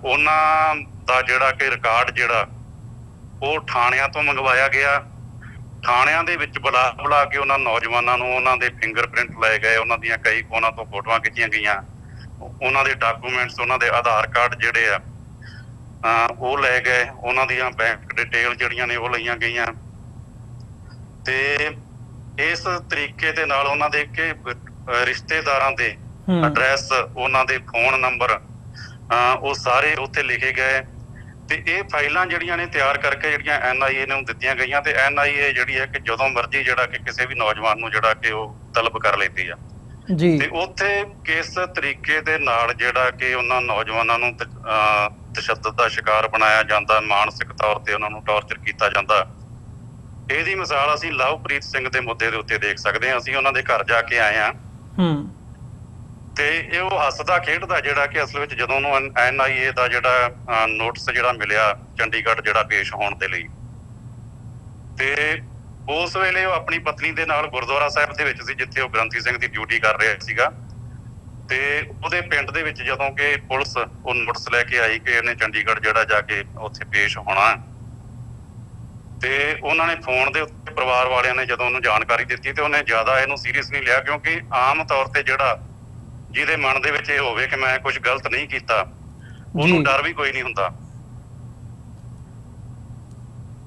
ਉਹਨਾਂ ਦਾ ਜਿਹੜਾ ਕਿ ਰਿਕਾਰਡ ਜਿਹੜਾ ਉਹ ਥਾਣਿਆਂ ਤੋਂ ਮੰਗਵਾਇਆ ਗਿਆ। ਥਾਣਿਆਂ ਦੇ ਵਿੱਚ ਬੁਲਾ ਕੇ ਉਹਨਾਂ ਨੌਜਵਾਨਾਂ ਨੂੰ ਉਹਨਾਂ ਦੇ ਫਿੰਗਰਪ੍ਰਿੰਟ ਲਏ ਗਏ, ਉਹਨਾਂ ਦੀਆਂ ਕਈ ਕੋਨਾਂ ਤੋਂ ਫੋਟੋਆਂ ਖਿੱਚੀਆਂ ਗਈਆਂ, ਉਹਨਾਂ ਦੇ ਡਾਕੂਮੈਂਟਸ, ਉਹਨਾਂ ਦੇ ਆਧਾਰ ਕਾਰਡ ਜਿਹੜੇ ਆ ਉਹ ਲੈ ਗਏ, ਉਹਨਾਂ ਦੀਆਂ ਬੈਂਕ ਡਿਟੇਲ ਜਿਹੜੀਆਂ ਨੇ ਉਹ ਲਈਆਂ ਗਈਆਂ। ਤੇ ਇਸ ਤਰੀਕੇ ਦੇ ਨਾਲ ਉਹਨਾਂ ਦੇ ਕਿ ਰਿਸ਼ਤੇਦਾਰਾਂ ਦੇ ਐਡਰੈਸ, ਉਹਨਾਂ ਦੇ ਫੋਨ ਨੰਬਰ ਉਹ ਸਾਰੇ ਉੱਥੇ ਲਿਖੇ ਗਏ। ਤੇ ਇਹ ਫਾਈਲਾਂ ਜਿਹੜੀਆਂ ਨੇ ਤਿਆਰ ਕਰਕੇ ਜਿਹੜੀਆਂ NIA ਨੂੰ ਦਿੱਤੀਆਂ ਗਈਆਂ, ਤੇ NIA ਜਿਹੜੀ ਹੈ ਕਿ ਜਦੋਂ ਮਰਜ਼ੀ ਜਿਹੜਾ ਕਿ ਕਿਸੇ ਵੀ ਨੌਜਵਾਨ ਨੂੰ ਜਿਹੜਾ ਕਿ ਉਹ ਤਲਬ ਕਰ ਲੈਂਦੀ ਆ ਜੀ। ਤੇ ਉੱਥੇ ਕਿਸ ਤਰੀਕੇ ਦੇ ਨਾਲ ਜਿਹੜਾ ਕਿ ਉਹਨਾਂ ਨੌਜਵਾਨਾਂ ਨੂੰ ਤਸ਼ੱਦਦ ਦਾ ਸ਼ਿਕਾਰ ਬਣਾਇਆ ਜਾਂਦਾ, ਮਾਨਸਿਕ ਤੌਰ ਤੇ ਉਹਨਾਂ ਨੂੰ ਟਾਰਚਰ ਕੀਤਾ ਜਾਂਦਾ, ਇਹਦੀ ਮਿਸਾਲ ਅਸੀਂ ਲਵਪ੍ਰੀਤ ਸਿੰਘ ਦੇ ਮੁੱਦੇ ਦੇ ਉੱਤੇ ਦੇਖ ਸਕਦੇ ਹਾਂ। ਅਸੀਂ ਉਹਨਾਂ ਦੇ ਘਰ ਜਾ ਕੇ ਆਏ ਹਾਂ, ਤੇ ਇਹ ਉਹ ਹੱਸਦਾ ਖੇਡਦਾ ਜਿਹੜਾ ਕਿ ਅਸਲ ਵਿੱਚ ਜਦੋਂ ਉਹਨੂੰ NIA ਦਾ ਜਿਹੜਾ ਨੋਟਿਸ ਜਿਹੜਾ ਮਿਲਿਆ ਚੰਡੀਗੜ੍ਹ ਜਿਹੜਾ ਪੇਸ਼ ਹੋਣ ਦੇ ਲਈ, ਤੇ ਉਸ ਵੇਲੇ ਉਹ ਆਪਣੀ ਪਤਨੀ ਦੇ ਨਾਲ ਗੁਰਦੁਆਰਾ ਸਾਹਿਬ ਦੇ ਵਿੱਚ ਸੀ ਜਿੱਥੇ ਉਹ ਗ੍ਰੰਥੀ ਸਿੰਘ ਦੀ ਡਿਊਟੀ ਕਰ ਰਿਹਾ ਸੀਗਾ। ਤੇ ਉਹਦੇ ਪਿੰਡ ਦੇ ਵਿੱਚ ਜਦੋਂ ਕਿ ਪੁਲਿਸ ਉਹ ਨੋਟਿਸ ਲੈ ਕੇ ਆਈ ਕਿ ਇਹਨੇ ਚੰਡੀਗੜ੍ਹ ਜਿਹੜਾ ਜਾ ਕੇ ਉੱਥੇ ਪੇਸ਼ ਹੋਣਾ, ਤੇ ਉਹਨਾਂ ਨੇ ਫੋਨ ਦੇ ਉੱਤੇ ਪਰਿਵਾਰ ਵਾਲਿਆਂ ਨੇ ਜਦੋਂ ਉਹਨੂੰ ਜਾਣਕਾਰੀ ਦਿੱਤੀ, ਤੇ ਉਹਨੇ ਜ਼ਿਆਦਾ ਇਹਨੂੰ ਸੀਰੀਅਸ ਨਹੀਂ ਲਿਆ, ਕਿਉਂਕਿ ਆਮ ਤੌਰ ਤੇ ਜਿਹੜਾ ਜਿਹਦੇ ਮਨ ਦੇ ਵਿੱਚ ਇਹ ਹੋਵੇ ਕਿ ਮੈਂ ਕੁਝ ਗਲਤ ਨਹੀਂ ਕੀਤਾ, ਉਹਨੂੰ ਡਰ ਵੀ ਕੋਈ ਨਹੀਂ ਹੁੰਦਾ।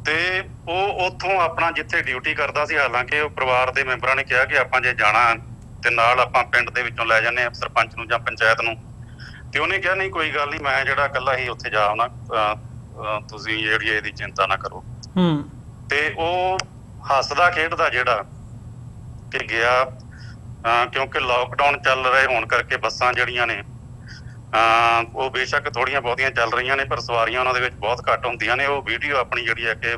ਤੇ ਉਹ ਉੱਥੋਂ ਆਪਣਾ ਜਿੱਥੇ ਡਿਊਟੀ ਕਰਦਾ ਸੀ, ਹਾਲਾਂਕਿ ਉਹ ਪਰਿਵਾਰ ਦੇ ਮੈਂਬਰਾਂ ਨੇ ਕਿਹਾ ਕਿ ਆਪਾਂ ਜੇ ਜਾਣਾ ਤੇ ਨਾਲ ਆਪਾਂ ਪਿੰਡ ਦੇ ਵਿੱਚੋਂ ਲੈ ਜਾਂਦੇ ਹਾਂ ਸਰਪੰਚ ਨੂੰ ਜਾਂ ਪੰਚਾਇਤ ਨੂੰ, ਤੇ ਉਹਨੇ ਕਿਹਾ ਨਹੀਂ ਕੋਈ ਗੱਲ ਨਹੀਂ, ਮੈਂ ਜਿਹੜਾ ਇਕੱਲਾ ਹੀ ਉੱਥੇ ਜਾ ਆਉਣਾ, ਤੁਸੀਂ ਜਿਹੜੀ ਇਹਦੀ ਚਿੰਤਾ ਨਾ ਕਰੋ। ਤੇ ਉਹ ਹੱਸਦਾ ਖੇਡਦਾ ਜਿਹੜਾ ਕਿ ਗਿਆ, ਕਿਉਂਕਿ ਲਾਕਡਾਊਨ ਚੱਲ ਰਹੇ ਹੋਣ ਕਰਕੇ ਬੱਸਾਂ ਜਿਹੜੀਆਂ ਨੇ ਉਹ ਬੇਸ਼ੱਕ ਥੋੜੀਆਂ ਬਹੁਤੀਆਂ ਚੱਲ ਰਹੀਆਂ ਨੇ, ਪਰ ਸਵਾਰੀਆਂ ਉਹਨਾਂ ਦੇ ਵਿੱਚ ਬਹੁਤ ਘੱਟ ਹੁੰਦੀਆਂ ਨੇ। ਉਹ ਵੀਡੀਓ ਆਪਣੀ ਜਿਹੜੀ ਹੈ ਕਿ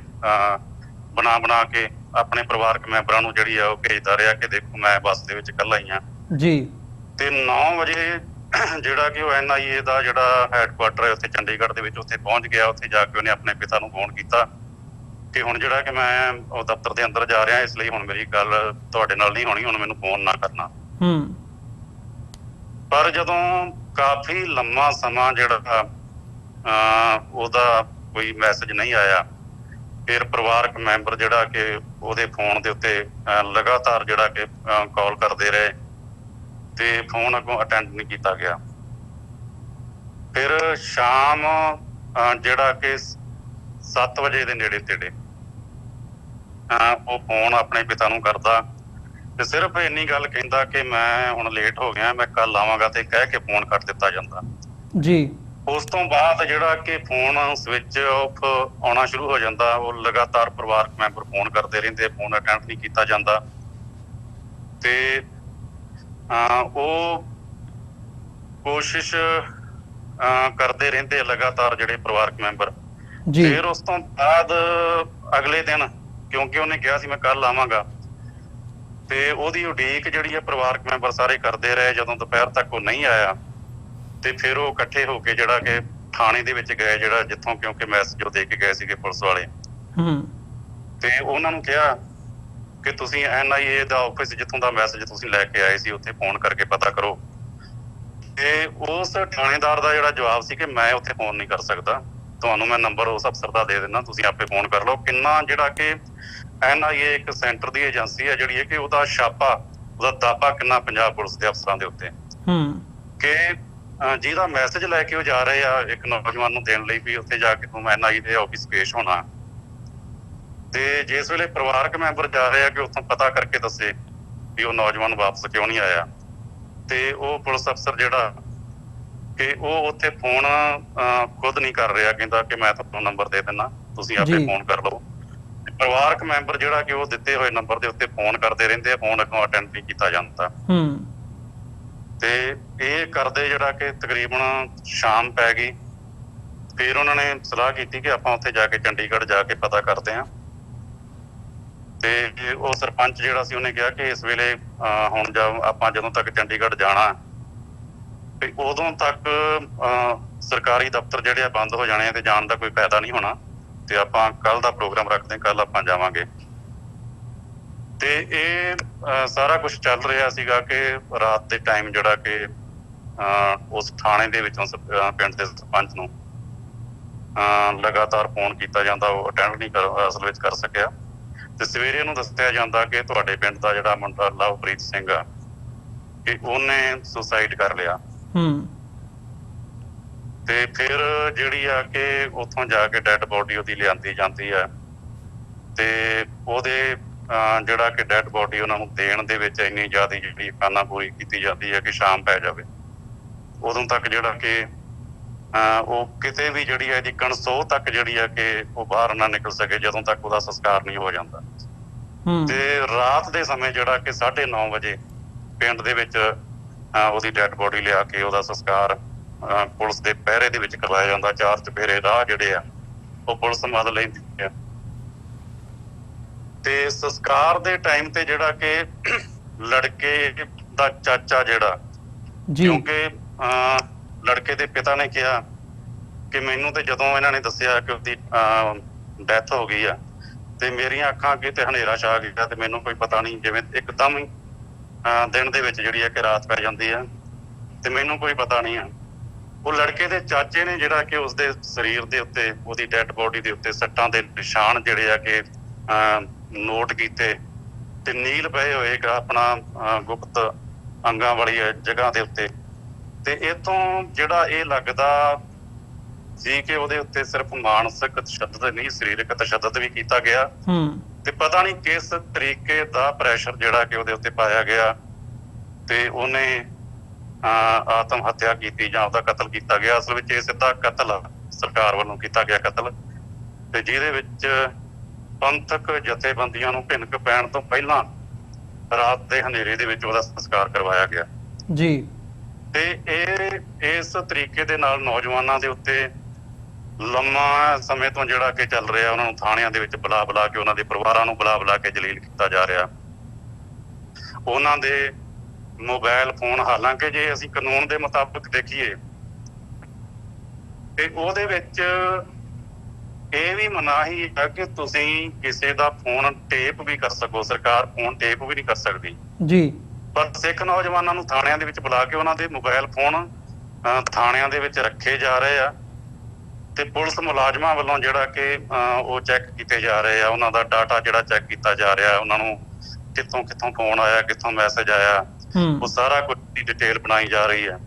ਬਣਾ ਕੇ ਆਪਣੇ ਪਰਿਵਾਰਕ ਮੈਂਬਰਾਂ ਨੂੰ ਜਿਹੜੀ ਆ ਉਹ ਭੇਜਦਾ ਰਿਹਾ ਕਿ ਦੇਖੋ ਮੈਂ ਬੱਸ ਦੇ ਵਿੱਚ ਇਕੱਲਾ ਹੀ ਹਾਂ ਜੀ। ਤੇ 9 ਵਜੇ ਜਿਹੜਾ ਕਿ ਉਹ NIA ਦਾ ਜਿਹੜਾ ਹੈਡਕੁਆਟਰ ਹੈ ਉੱਥੇ ਚੰਡੀਗੜ੍ਹ ਦੇ ਵਿੱਚ, ਉੱਥੇ ਪਹੁੰਚ ਗਿਆ। ਉੱਥੇ ਜਾ ਕੇ ਉਹਨੇ ਆਪਣੇ ਪਿਤਾ ਨੂੰ ਫੋਨ ਕੀਤਾ ਕਿ ਹੁਣ ਜਿਹੜਾ ਕਿ ਮੈਂ ਉਹ ਦਫ਼ਤਰ ਦੇ ਅੰਦਰ ਜਾ ਰਿਹਾ, ਇਸ ਲਈ ਹੁਣ ਮੇਰੀ ਗੱਲ ਤੁਹਾਡੇ ਨਾਲ ਨਹੀਂ ਹੋਣੀ, ਹੁਣ ਮੈਨੂੰ ਫੋਨ ਨਾ ਕਰਨਾ। ਪਰ ਜਦੋਂ ਕਾਫੀ ਲੰਮਾ ਸਮਾਂ ਜਿਹੜਾ ਉਹਦਾ ਕੋਈ ਮੈਸੇਜ ਨਹੀਂ ਆਇਆ, ਫਿਰ ਪਰਿਵਾਰਕ ਮੈਂਬਰ ਜਿਹੜਾ ਕਿ ਉਹਦੇ ਫੋਨ ਦੇ ਉੱਤੇ ਲਗਾਤਾਰ ਜਿਹੜਾ ਕਿ ਕਾਲ ਕਰਦੇ ਰਹੇ, ਤੇ ਫੋਨ ਅੱਗੋਂ ਅਟੈਂਡ ਨਹੀਂ ਕੀਤਾ ਗਿਆ। ਫਿਰ ਸ਼ਾਮ ਜਿਹੜਾ ਕਿ 7 ਵਜੇ ਦੇ ਨੇੜੇ ਤੇੜੇ ਉਹ ਫੋਨ ਆਪਣੇ ਪਿਤਾ ਨੂੰ ਕਰਦਾ ਤੇ ਸਿਰਫ ਇੰਨੀ ਗੱਲ ਕਹਿੰਦਾ ਕਿ ਮੈਂ ਹੁਣ ਲੇਟ ਹੋ ਗਿਆ, ਮੈਂ ਕੱਲ ਆਵਾਂਗਾ, ਤੇ ਕਹਿ ਕੇ ਫੋਨ ਕੱਟ ਦਿੱਤਾ ਜਾਂਦਾ ਜੀ। ਉਸ ਤੋਂ ਬਾਅਦ ਜਿਹੜਾ ਕਿ ਫੋਨ ਸਵਿਚ ਆਫ ਆਉਣਾ ਸ਼ੁਰੂ ਹੋ ਜਾਂਦਾ। ਉਹ ਲਗਾਤਾਰ ਪਰਿਵਾਰਕ ਮੈਂਬਰ ਫੋਨ ਕਰਦੇ ਰਹਿੰਦੇ, ਫੋਨ ਅਟੈਂਡ ਨਹੀਂ ਕੀਤਾ ਜਾਂਦਾ ਤੇ ਉਹ ਕੋਸ਼ਿਸ਼ ਕਰਦੇ ਰਹਿੰਦੇ ਲਗਾਤਾਰ ਜਿਹੜੇ ਪਰਿਵਾਰਕ ਮੈਂਬਰ। ਜੀ। ਫਿਰ ਉਸ ਤੋਂ ਬਾਅਦ ਅਗਲੇ ਦਿਨ, ਕਿਉਂਕਿ ਉਹਨੇ ਕਿਹਾ ਸੀ ਮੈਂ ਕੱਲ ਆਵਾਂਗਾ, ਤੇ ਉਹਦੀ ਉਡੀਕ ਜਿਹੜੀ ਹੈ ਪਰਿਵਾਰਕ ਮੈਂਬਰ ਸਾਰੇ ਕਰਦੇ ਰਹੇ। ਜਦੋਂ ਦੁਪਹਿਰ ਤੱਕ ਉਹ ਨਹੀਂ ਆਇਆ ਤੇ ਫਿਰ ਉਹ ਇਕੱਠੇ ਹੋ ਕੇ ਜਿਹੜਾ ਕਿ ਥਾਣੇ ਦੇ ਵਿੱਚ ਗਏ, ਜਿਹੜਾ ਜਿੱਥੋਂ ਕਿਉਂਕਿ ਮੈਸੇਜ ਉਹ ਦੇ ਕੇ ਗਏ ਸੀਗੇ ਪੁਲਿਸ ਵਾਲੇ, ਤੇ ਉਹਨਾਂ ਨੂੰ ਕਿਹਾ ਕਿ ਤੁਸੀਂ NIA ਦਾ ਆਫਿਸ ਜਿੱਥੋਂ ਦਾ ਮੈਸੇਜ ਤੁਸੀਂ ਲੈ ਕੇ ਆਏ ਸੀ ਉੱਥੇ ਫੋਨ ਕਰਕੇ ਪਤਾ ਕਰੋ। ਤੇ ਉਸ ਥਾਣੇਦਾਰ ਦਾ ਜਿਹੜਾ ਜਵਾਬ ਸੀ ਕਿ ਮੈਂ ਉੱਥੇ ਫੋਨ ਨਹੀਂ ਕਰ ਸਕਦਾ, ਤੁਹਾਨੂੰ ਮੈਂ ਨੰਬਰ ਉਸ ਅਫਸਰ ਦਾ ਦੇ ਦਿੰਦਾ, ਤੁਸੀਂ ਆਪੇ ਫੋਨ ਕਰ ਲਓ। ਕਿੰਨਾ ਜਿਹੜਾ ਕਿ NIA ਇੱਕ ਸੈਂਟਰ ਦੀ ਏਜੰਸੀ ਹੈ ਜਿਹੜੀ ਹੈ ਕਿ ਉਹਦਾ ਛਾਪਾ, ਉਹਦਾ ਦਾਪਾ ਕਿੰਨਾ ਪੰਜਾਬ ਪੁਲਿਸ ਦੇ ਅਫਸਰਾਂ ਦੇ ਉੱਤੇ ਕਿ ਜਿਹਦਾ ਮੈਸੇਜ ਲੈ ਕੇ ਉਹ ਜਾ ਰਹੇ ਆ ਇੱਕ ਨੌਜਵਾਨ ਨੂੰ ਦੇਣ ਲਈ ਵੀ ਉੱਥੇ ਜਾ ਕੇ ਤੂੰ NIA ਦੇ ਆਫਿਸ ਪੇਸ਼ ਹੋਣਾ, ਤੇ ਜਿਸ ਵੇਲੇ ਪਰਿਵਾਰਕ ਮੈਂਬਰ ਜਾ ਰਹੇ ਆ ਕਿ ਉੱਥੋਂ ਪਤਾ ਕਰਕੇ ਦੱਸੇ ਵੀ ਉਹ ਨੌਜਵਾਨ ਵਾਪਸ ਕਿਉਂ ਨਹੀਂ ਆਇਆ, ਤੇ ਉਹ ਪੁਲਿਸ ਅਫਸਰ ਜਿਹੜਾ ਕਿ ਉਹ ਉੱਥੇ ਫੋਨ ਖੁਦ ਨਹੀਂ ਕਰ ਰਿਹਾ, ਕਹਿੰਦਾ ਕਿ ਮੈਂ ਤੁਹਾਨੂੰ ਨੰਬਰ ਦੇ ਦਿੰਦਾ, ਤੁਸੀਂ ਆਪੇ ਫੋਨ ਕਰ ਲਓ। ਪਰਿਵਾਰਕ ਮੈਂਬਰ ਜਿਹੜਾ ਕਿ ਉਹ ਦਿੱਤੇ ਹੋਏ ਨੰਬਰ ਦੇ ਉੱਤੇ ਫੋਨ ਕਰਦੇ ਰਹਿੰਦੇ ਆ, ਫੋਨ ਅੱਗੋਂ ਅਟੈਂਡ ਨਹੀਂ ਕੀਤਾ ਜਾਂਦਾ। ਤੇ ਇਹ ਕਰਦੇ ਜਿਹੜਾ ਕਿ ਤਕਰੀਬਨ ਸ਼ਾਮ ਪੈ ਗਈ। ਫਿਰ ਉਹਨਾਂ ਨੇ ਸਲਾਹ ਕੀਤੀ ਕਿ ਆਪਾਂ ਉੱਥੇ ਜਾ ਕੇ ਚੰਡੀਗੜ੍ਹ ਜਾ ਕੇ ਪਤਾ ਕਰਦੇ ਹਾਂ। ਤੇ ਉਹ ਸਰਪੰਚ ਜਿਹੜਾ ਸੀ ਉਹਨੇ ਕਿਹਾ ਕਿ ਇਸ ਵੇਲੇ ਹੁਣ ਆਪਾਂ ਜਦੋਂ ਤੱਕ ਚੰਡੀਗੜ੍ਹ ਜਾਣਾ ਤੇ ਉਦੋਂ ਤੱਕ ਸਰਕਾਰੀ ਦਫ਼ਤਰ ਜਿਹੜੇ ਆ ਬੰਦ ਹੋ ਜਾਣੇ ਆ ਤੇ ਜਾਣ ਦਾ ਕੋਈ ਫਾਇਦਾ ਨਹੀਂ ਹੋਣਾ, ਤੇ ਆਪਾਂ ਕੱਲ ਦਾ ਪ੍ਰੋਗਰਾਮ ਰੱਖਦੇ, ਕੱਲ ਆਪਾਂ ਜਾਵਾਂਗੇ। ਤੇ ਇਹ ਸਾਰਾ ਕੁਝ ਚੱਲ ਰਿਹਾ ਸੀਗਾ ਕਿ ਰਾਤ ਦੇ ਟਾਈਮ ਜਿਹੜਾ ਕਿ ਉਸ ਥਾਣੇ ਦੇ ਵਿੱਚੋਂ ਪਿੰਡ ਦੇ ਸਰਪੰਚ ਨੂੰ ਲਗਾਤਾਰ ਫੋਨ ਕੀਤਾ ਜਾਂਦਾ, ਉਹ ਅਟੈਂਡ ਨਹੀਂ ਅਸਲ ਵਿੱਚ ਕਰ ਸਕਿਆ। ਤੇ ਸਵੇਰੇ ਉਹਨੂੰ ਦੱਸਿਆ ਜਾਂਦਾ ਕਿ ਤੁਹਾਡੇ ਪਿੰਡ ਦਾ ਜਿਹੜਾ ਮੁੰਡਾ ਲਵਪ੍ਰੀਤ ਸਿੰਘ ਆ ਕਿ ਉਹਨੇ ਸੁਸਾਈਡ ਕਰ ਲਿਆ। ਤੇ ਫਿਰ ਜਿਹੜੀ ਆ ਕਿ ਉੱਥੋਂ ਜਾ ਕੇ ਡੈਡ ਬੋਡੀ ਉਹਦੀ ਲਿਆਂਦੀ ਜਾਂਦੀ ਆ, ਤੇ ਉਹਦੇ ਜਿਹੜਾ ਕਿ ਡੈਡ ਬੋਡੀ ਉਹਨਾਂ ਨੂੰ ਦੇਣ ਦੇ ਵਿੱਚ ਇੰਨੀ ਜ਼ਿਆਦਾ ਜਿਹੜੀ ਖਾਨਾਪੂਰੀ ਕੀਤੀ ਜਾਂਦੀ ਹੈ ਕਿ ਸ਼ਾਮ ਪੈ ਜਾਵੇ। ਉਦੋਂ ਤੱਕ ਜਿਹੜਾ ਕਿ ਉਹ ਕਿਤੇ ਵੀ ਜਿਹੜੀ ਹੈ ਇਹਦੀ ਕਣਸੋਹ ਤੱਕ ਜਿਹੜੀ ਹੈ ਕਿ ਉਹ ਬਾਹਰ ਨਾ ਨਿਕਲ ਸਕੇ ਜਦੋਂ ਤੱਕ ਉਹਦਾ ਸੰਸਕਾਰ ਨਹੀਂ ਹੋ ਜਾਂਦਾ। ਤੇ ਰਾਤ ਦੇ ਸਮੇਂ ਜਿਹੜਾ ਕਿ 9:30 ਵਜੇ ਪਿੰਡ ਦੇ ਵਿੱਚ ਉਹਦੀ ਡੈਡ ਬੋਡੀ ਲਿਆ ਕੇ ਉਹਦਾ ਸੰਸਕਾਰ ਪੁਲਿਸ ਦੇ ਪਹਿਰੇ ਦੇ ਵਿੱਚ ਕਰਵਾਇਆ ਜਾਂਦਾ। 4 ਚੁਫੇਰੇ ਰਾਹ ਜਿਹੜੇ ਆ ਉਹ ਪੁਲਿਸ ਸੰਭਾਲ ਲੈਂਦੀ ਹੈ। ਤੇ ਸੰਸਕਾਰ ਦੇ ਟਾਈਮ ਤੇ ਜਿਹੜਾ ਕਿ ਲੜਕੇ ਦਾ ਚਾਚਾ ਜਿਹੜਾ, ਕਿਉਂਕਿ ਲੜਕੇ ਦੇ ਪਿਤਾ ਨੇ ਕਿਹਾ ਕਿ ਮੈਨੂੰ ਤੇ ਜਦੋਂ ਇਹਨਾਂ ਨੇ ਦੱਸਿਆ ਕਿ ਉਹਦੀ ਡੈਥ ਹੋ ਗਈ ਆ ਤੇ ਮੇਰੀਆਂ ਅੱਖਾਂ ਅੱਗੇ ਤੇ ਹਨੇਰਾ ਛਾ ਗਿਆ ਤੇ ਮੈਨੂੰ ਕੋਈ ਪਤਾ ਨਹੀਂ, ਜਿਵੇਂ ਇੱਕਦਮ ਹੀ ਦਿਨ ਦੇ ਵਿੱਚ ਜਿਹੜੀ ਹੈ ਕਿ ਰਾਤ ਪੈ ਜਾਂਦੀ ਆ ਤੇ ਮੈਨੂੰ ਕੋਈ ਪਤਾ ਨਹੀਂ ਆ। ਉਹ ਲੜਕੇ ਦੇ ਚਾਚੇ ਨੇ ਜਿਹੜਾ ਕਿ ਉਸਦੇ ਸਰੀਰ ਦੇ ਉੱਤੇ, ਉਹਦੀ ਡੈਡ ਬੋਡੀ ਦੇ ਉੱਤੇ ਸੱਟਾਂ ਦੇ ਨਿਸ਼ਾਨ ਜਿਹੜੇ ਆ ਕਿ ਨੋਟ ਕੀਤੇ ਤੇ ਨੀਲ ਪਏ ਹੋਏ ਆਪਣਾ ਗੁਪਤ ਅੰਗਾਂ ਵਾਲੀ ਜਗ੍ਹਾ ਦੇ ਉੱਤੇ। ਤੇ ਇੱਥੋਂ ਜਿਹੜਾ ਇਹ ਲੱਗਦਾ ਸੀ ਕਿ ਉਹਦੇ ਉੱਤੇ ਸਿਰਫ ਮਾਨਸਿਕ ਤਸ਼ੱਦਦ ਨਹੀਂ, ਸਰੀਰਕ ਤਸ਼ੱਦਦ ਵੀ ਕੀਤਾ ਗਿਆ। ਤੇ ਪਤਾ ਨਹੀਂ ਕਿਸ ਤਰੀਕੇ ਦਾ ਪ੍ਰੈਸ਼ਰ ਜਿਹੜਾ ਕਿ ਉਹਦੇ ਉੱਤੇ ਪਾਇਆ ਗਿਆ ਤੇ ਉਹਨੇ ਆਤਮ ਹੱਤਿਆ ਕੀਤੀ ਜਾਂ ਉਹਦਾ ਕਤਲ ਕੀਤਾ ਗਿਆ। ਅਸਲ ਵਿੱਚ ਇਹ ਸਿੱਧਾ ਕਤਲ ਸਰਕਾਰ ਵੱਲੋਂ ਕੀਤਾ ਗਿਆ ਕਤਲ, ਤੇ ਜਿਹਦੇ ਵਿੱਚ ਪੰਥਕ ਜਥੇਬੰਦੀਆਂ ਨੂੰ ਭਿਣਕ ਪੈਣ ਤੋਂ ਪਹਿਲਾਂ ਰਾਤ ਦੇ ਹਨੇਰੇ ਦੇ ਵਿੱਚ ਉਹਦਾ ਸੰਸਕਾਰ ਕਰਵਾਇਆ ਗਿਆ ਜੀ। ਤੇ ਇਹ ਇਸ ਤਰੀਕੇ ਦੇ ਨਾਲ ਨੌਜਵਾਨਾਂ ਦੇ ਉੱਤੇ ਲੰਮਾ ਸਮੇਂ ਤੋਂ ਜਿਹੜਾ ਕਿ ਚੱਲ ਰਿਹਾ, ਉਹਨਾਂ ਨੂੰ ਥਾਣਿਆਂ ਦੇ ਵਿੱਚ ਬੁਲਾ ਕੇ, ਉਹਨਾਂ ਦੇ ਪਰਿਵਾਰਾਂ ਨੂੰ ਬੁਲਾ ਕੇ ਜਲੀਲ ਕੀਤਾ ਜਾ ਰਿਹਾ। ਉਹਨਾਂ ਦੇ ਮੋਬਾਈਲ ਫੋਨ, ਹਾਲਾਂਕਿ ਜੇ ਅਸੀਂ ਕਾਨੂੰਨ ਦੇ ਮੁਤਾਬਕ ਦੇਖੀਏ ਤੇ ਉਹਦੇ ਵਿੱਚ ਇਹ ਵੀ ਮਨਾਹੀ ਹੈ ਕਿ ਤੁਸੀਂ ਕਿਸੇ ਦਾ ਫੋਨ ਟੇਪ ਵੀ ਕਰ ਸਕੋ, ਸਰਕਾਰ ਫੋਨ ਟੇਪ ਵੀ ਨਹੀਂ ਕਰ ਸਕਦੀ ਜੀ। ਪਰ ਸਿੱਖ ਨੌਜਵਾਨਾਂ ਨੂੰ ਥਾਣਿਆਂ ਦੇ ਵਿੱਚ ਬੁਲਾ ਕੇ ਉਹਨਾਂ ਦੇ ਮੋਬਾਈਲ ਫੋਨ ਥਾਣਿਆਂ ਦੇ ਵਿੱਚ ਰੱਖੇ ਜਾ ਰਹੇ ਆ ਤੇ ਪੁਲਿਸ ਮੁਲਾਜ਼ਮਾਂ ਵੱਲੋਂ ਜਿਹੜਾ ਕਿ ਉਹ ਚੈੱਕ ਕੀਤੇ ਜਾ ਰਹੇ ਆ, ਉਹਨਾਂ ਦਾ ਡਾਟਾ ਜਿਹੜਾ ਚੈੱਕ ਕੀਤਾ ਜਾ ਰਿਹਾ, ਉਹਨਾਂ ਨੂੰ ਕਿੱਥੋਂ ਫੋਨ ਆਇਆ, ਕਿੱਥੋਂ ਮੈਸੇਜ ਆਇਆ, ਉਹ ਸਾਰਾ ਕੁਝ ਦੀ ਡਿਟੇਲ ਬਣਾਈ ਜਾ ਰਹੀ ਹੈ।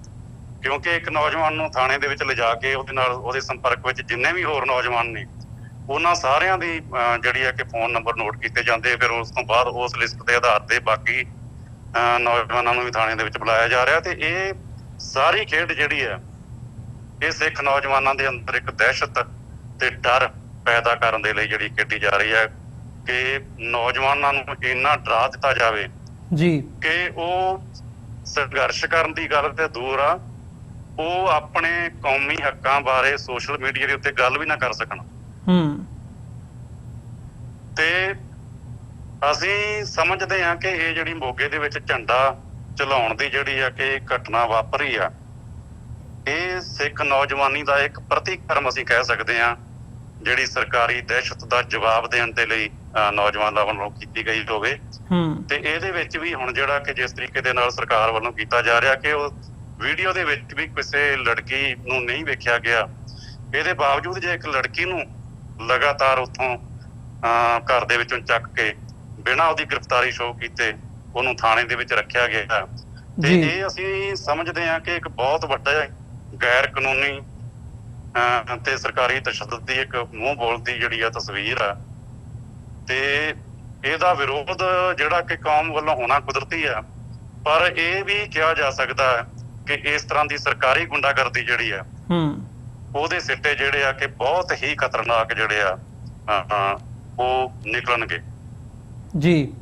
ਕਿਉਂਕਿ ਇੱਕ ਨੌਜਵਾਨ ਨੂੰ ਥਾਣੇ ਦੇ ਵਿੱਚ ਲਿਜਾ ਕੇ ਉਹਦੇ ਨਾਲ, ਉਹਦੇ ਸੰਪਰਕ ਵਿੱਚ ਜਿੰਨੇ ਵੀ ਹੋਰ ਨੌਜਵਾਨ ਨੇ, ਉਹਨਾਂ ਸਾਰਿਆਂ ਦੀ ਜਿਹੜੀ ਹੈ ਕਿ ਫੋਨ ਨੰਬਰ ਨੋਟ ਕੀਤੇ ਜਾਂਦੇ। ਫਿਰ ਉਸ ਤੋਂ ਬਾਅਦ ਉਸ ਲਿਸਟ ਦੇ ਆਧਾਰ ਤੇ ਬਾਕੀ ਨੌਜਵਾਨਾਂ ਨੂੰ ਵੀ ਥਾਣੇ ਦੇ ਵਿੱਚ ਬੁਲਾਇਆ ਜਾ ਰਿਹਾ। ਤੇ ਇਹ ਸਾਰੀ ਖੇਡ ਜਿਹੜੀ ਹੈ ਇਹ ਸਿੱਖ ਨੌਜਵਾਨਾਂ ਦੇ ਅੰਦਰ ਇੱਕ ਦਹਿਸ਼ਤ ਤੇ ਡਰ ਪੈਦਾ ਕਰਨ ਦੇ ਲਈ ਜਿਹੜੀ ਖੇਡੀ ਜਾ ਰਹੀ ਹੈ ਕਿ ਨੌਜਵਾਨਾਂ ਨੂੰ ਇੰਨਾ ਡਰਾ ਦਿੱਤਾ ਜਾਵੇ ਜੀ ਕਿ ਉਹ ਸੰਘਰਸ਼ ਕਰਨ ਦੀ ਗੱਲ ਤੇ ਦੂਰ ਆ, ਉਹ ਆਪਣੇ ਕੌਮੀ ਹੱਕਾਂ ਬਾਰੇ ਸੋਸ਼ਲ ਮੀਡੀਆ ਦੇ ਉੱਤੇ ਗੱਲ ਵੀ ਨਾ ਕਰ ਸਕਣ। ਤੇ ਅਸੀਂ ਸਮਝਦੇ ਹਾਂ ਕਿ ਇਹ ਜਿਹੜੀ ਮੋਗੇ ਦੇ ਵਿੱਚ ਝੰਡਾ ਚਲਾਉਣ ਦੀ ਜਿਹੜੀ ਆ ਕਿ ਘਟਨਾ ਵਾਪਰੀ ਆ, ਇਹ ਸਿੱਖ ਨੌਜਵਾਨੀ ਦਾ ਇੱਕ ਪ੍ਰਤੀਕਰਮ ਅਸੀਂ ਕਹਿ ਸਕਦੇ ਹਾਂ, ਜਿਹੜੀ ਸਰਕਾਰੀ ਦਹਿਸ਼ਤ ਦਾ ਜਵਾਬ ਦੇਣ ਦੇ ਲਈ ਨੌਜਵਾਨਾਂ ਵੱਲੋਂ ਕੀਤੀ ਗਈ ਹੋਵੇ। ਤੇ ਇਹਦੇ ਵਿੱਚ ਵੀ ਹੁਣ ਜਿਹੜਾ ਕਿ ਜਿਸ ਤਰੀਕੇ ਦੇ ਨਾਲ ਸਰਕਾਰ ਵੱਲੋਂ ਕੀਤਾ ਜਾ ਰਿਹਾ ਕਿ ਉਹ ਵੀਡੀਓ ਦੇ ਵਿੱਚ ਵੀ ਕਿਸੇ ਲੜਕੀ ਨੂੰ ਨਹੀਂ ਵੇਖਿਆ ਗਿਆ, ਇਹਦੇ ਬਾਵਜੂਦ ਜੇ ਇੱਕ ਲੜਕੀ ਨੂੰ ਲਗਾਤਾਰ ਉੱਥੋਂ ਘਰ ਦੇ ਵਿੱਚੋਂ ਚੱਕ ਕੇ ਬਿਨਾਂ ਉਹਦੀ ਗ੍ਰਿਫਤਾਰੀ ਸ਼ੋਅ ਕੀਤੇ ਉਹਨੂੰ ਥਾਣੇ ਦੇ ਵਿੱਚ ਰੱਖਿਆ ਗਿਆ। ਤੇ ਇਹ ਅਸੀਂ ਸਮਝਦੇ ਹਾਂ ਕਿ ਇੱਕ ਬਹੁਤ ਵੱਡਾ ਗੈਰ ਕਾਨੂੰਨੀ ਤੇ ਸਰਕਾਰੀ ਤਸ਼ੱਦਦ ਦੀ ਇੱਕ ਮੂੰਹ ਬੋਲਦੀ ਜਿਹੜੀ ਆ ਤਸਵੀਰ ਆ। ਤੇ ਇਹਦਾ ਵਿਰੋਧ ਜਿਹੜਾ ਕਿ ਕੌਮ ਵੱਲੋਂ ਹੋਣਾ ਕੁਦਰਤੀ ਆ, ਪਰ ਇਹ ਵੀ ਕਿਹਾ ਜਾ ਸਕਦਾ ਹੈ ਕਿ ਇਸ ਤਰ੍ਹਾਂ ਦੀ ਸਰਕਾਰੀ ਗੁੰਡਾਗਰਦੀ ਜਿਹੜੀ ਆ ਉਹਦੇ ਸਿੱਟੇ ਜਿਹੜੇ ਆ ਕਿ ਬਹੁਤ ਹੀ ਖਤਰਨਾਕ ਜਿਹੜੇ ਆ ਉਹ ਨਿਕਲਣਗੇ। ਜੀ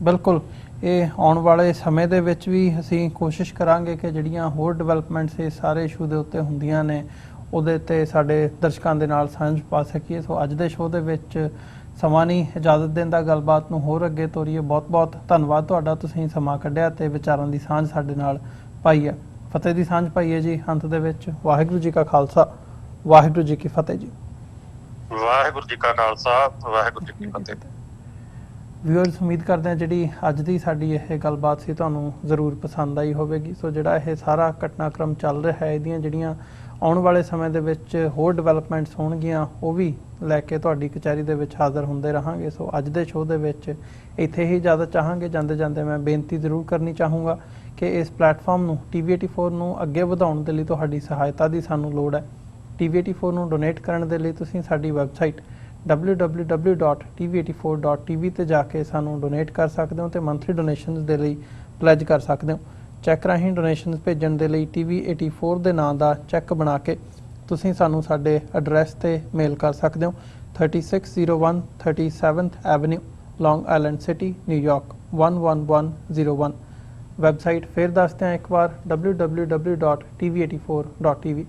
ਬਿਲਕੁਲ, ਇਹ ਆਉਣ ਵਾਲੇ ਸਮੇਂ ਦੇ ਵਿੱਚ ਵੀ ਅਸੀਂ ਕੋਸ਼ਿਸ਼ ਕਰਾਂਗੇ ਕਿ ਜਿਹੜੀਆਂ ਹੋਰ ਡਿਵੈਲਪਮੈਂਟਸ ਇਸ ਸਾਰੇ ਇਸ਼ੂ ਦੇ ਉੱਤੇ ਹੁੰਦੀਆਂ ਨੇ ਉਹਦੇ ਤੇ ਸਾਡੇ ਦਰਸ਼ਕਾਂ ਦੇ ਨਾਲ ਸਾਂਝ ਪਾ ਸਕੀਏ। ਸੋ ਅੱਜ ਦੇ ਸ਼ੋਅ ਦੇ ਵਿੱਚ ਸਮਾਂ ਨਹੀਂ ਇਜਾਜ਼ਤ ਦਿੰਦਾ, ਗੱਲਬਾਤ ਨੂੰ ਹੋਰ ਅੱਗੇ ਤੋਰੀਏ। ਬਹੁਤ ਬਹੁਤ ਧੰਨਵਾਦ ਤੁਹਾਡਾ, ਤੁਸੀਂ ਸਮਾਂ ਕੱਢਿਆ ਤੇ ਵਿਚਾਰਾਂ ਦੀ ਸਾਂਝ ਸਾਡੇ ਨਾਲ ਪਾਈ ਹੈ। ਫਤਿਹ ਦੀ ਸਾਂਝ ਪਾਈ ਹੈ ਜੀ ਅੰਤ ਦੇ ਵਿੱਚ। ਵਾਹਿਗੁਰੂ ਜੀ ਕਾ ਖਾਲਸਾ, ਵਾਹਿਗੁਰੂ ਜੀ ਕੀ ਫਤਿਹ ਜੀ। ਵਾਹਿਗੁਰੂ ਜੀ ਕਾ ਖਾਲਸਾ, ਵਾਹਿਗੁਰੂ ਜੀ ਕੀ ਫਤਿਹ। ਵਿਊਅਰਸ, ਉਮੀਦ ਕਰਦੇ ਹਾਂ ਜਿਹੜੀ ਅੱਜ ਦੀ ਸਾਡੀ ਇਹ ਗੱਲਬਾਤ ਸੀ ਤੁਹਾਨੂੰ ਜ਼ਰੂਰ ਪਸੰਦ ਆਈ ਹੋਵੇਗੀ। ਸੋ ਜਿਹੜਾ ਇਹ ਸਾਰਾ ਘਟਨਾਕ੍ਰਮ ਚੱਲ ਰਿਹਾ ਹੈ, ਇਹਦੀਆਂ ਜਿਹੜੀਆਂ ਆਉਣ ਵਾਲੇ ਸਮੇਂ ਦੇ ਵਿੱਚ ਹੋਰ ਡਿਵੈਲਪਮੈਂਟਸ ਹੋਣਗੀਆਂ ਉਹ ਵੀ ਲੈ ਕੇ ਤੁਹਾਡੀ ਕਚਹਿਰੀ ਦੇ ਵਿੱਚ ਹਾਜ਼ਰ ਹੁੰਦੇ ਰਹਾਂਗੇ। ਸੋ ਅੱਜ ਦੇ ਸ਼ੋਅ ਦੇ ਵਿੱਚ ਇੱਥੇ ਹੀ ਇਜਾਜ਼ਤ ਚਾਹਾਂਗੇ। ਜਾਂਦੇ ਜਾਂਦੇ ਮੈਂ ਬੇਨਤੀ ਜ਼ਰੂਰ ਕਰਨੀ ਚਾਹੂੰਗਾ ਕਿ ਇਸ ਪਲੇਟਫਾਰਮ ਨੂੰ TV84 ਨੂੰ ਅੱਗੇ ਵਧਾਉਣ ਦੇ ਲਈ ਤੁਹਾਡੀ ਸਹਾਇਤਾ ਦੀ ਸਾਨੂੰ ਲੋੜ ਹੈ। TV84 ਨੂੰ ਡੋਨੇਟ ਕਰਨ ਦੇ ਲਈ ਤੁਸੀਂ ਸਾਡੀ ਵੈਬਸਾਈਟ www.tv84.tv ਤੇ ਜਾ ਕੇ ਸਾਨੂੰ ਡੋਨੇਟ ਕਰ ਸਕਦੇ ਹੋ ਤੇ ਮੰਥਲੀ ਡੋਨੇਸ਼ਨਸ ਦੇ ਲਈ ਪਲੈਜ ਕਰ ਸਕਦੇ ਹੋ। ਚੈੱਕ ਰਾਹੀਂ ਡੋਨੇਸ਼ਨਸ ਭੇਜਣ ਦੇ ਲਈ TV84 ਦੇ ਨਾਂ ਦਾ ਚੈੱਕ ਬਣਾ ਕੇ ਤੁਸੀਂ ਸਾਨੂੰ ਸਾਡੇ ਐਡਰੈਸ ਤੇ ਮੇਲ ਕਰ ਸਕਦੇ ਹੋ। 3601 37th ਐਵਨਿਊ, ਲੌਂਗ ਆਈਲੈਂਡ ਸਿਟੀ, ਨਿਊਯਾਰਕ 11101। ਵੈਬਸਾਈਟ ਫਿਰ ਦੱਸਦੇ ਹਾਂ ਇੱਕ ਵਾਰ www.tv84.tv।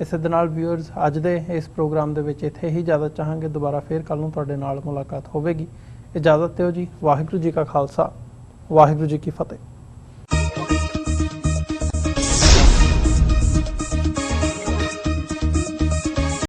ਇਸੇ ਦੇ ਨਾਲ ਵਿਊਅਰਸ, ਅੱਜ ਦੇ ਇਸ ਪ੍ਰੋਗਰਾਮ ਦੇ ਵਿੱਚ ਇੱਥੇ ਹੀ ਇਜਾਜ਼ਤ ਚਾਹਾਂਗੇ। ਦੁਬਾਰਾ ਫਿਰ ਕੱਲ੍ਹ ਨੂੰ ਤੁਹਾਡੇ ਨਾਲ ਮੁਲਾਕਾਤ ਹੋਵੇਗੀ। ਇਜਾਜ਼ਤ ਦਿਓ ਜੀ। ਵਾਹਿਗੁਰੂ ਜੀ ਕਾ ਖਾਲਸਾ, ਵਾਹਿਗੁਰੂ ਜੀ ਕੀ ਫਤਿਹ।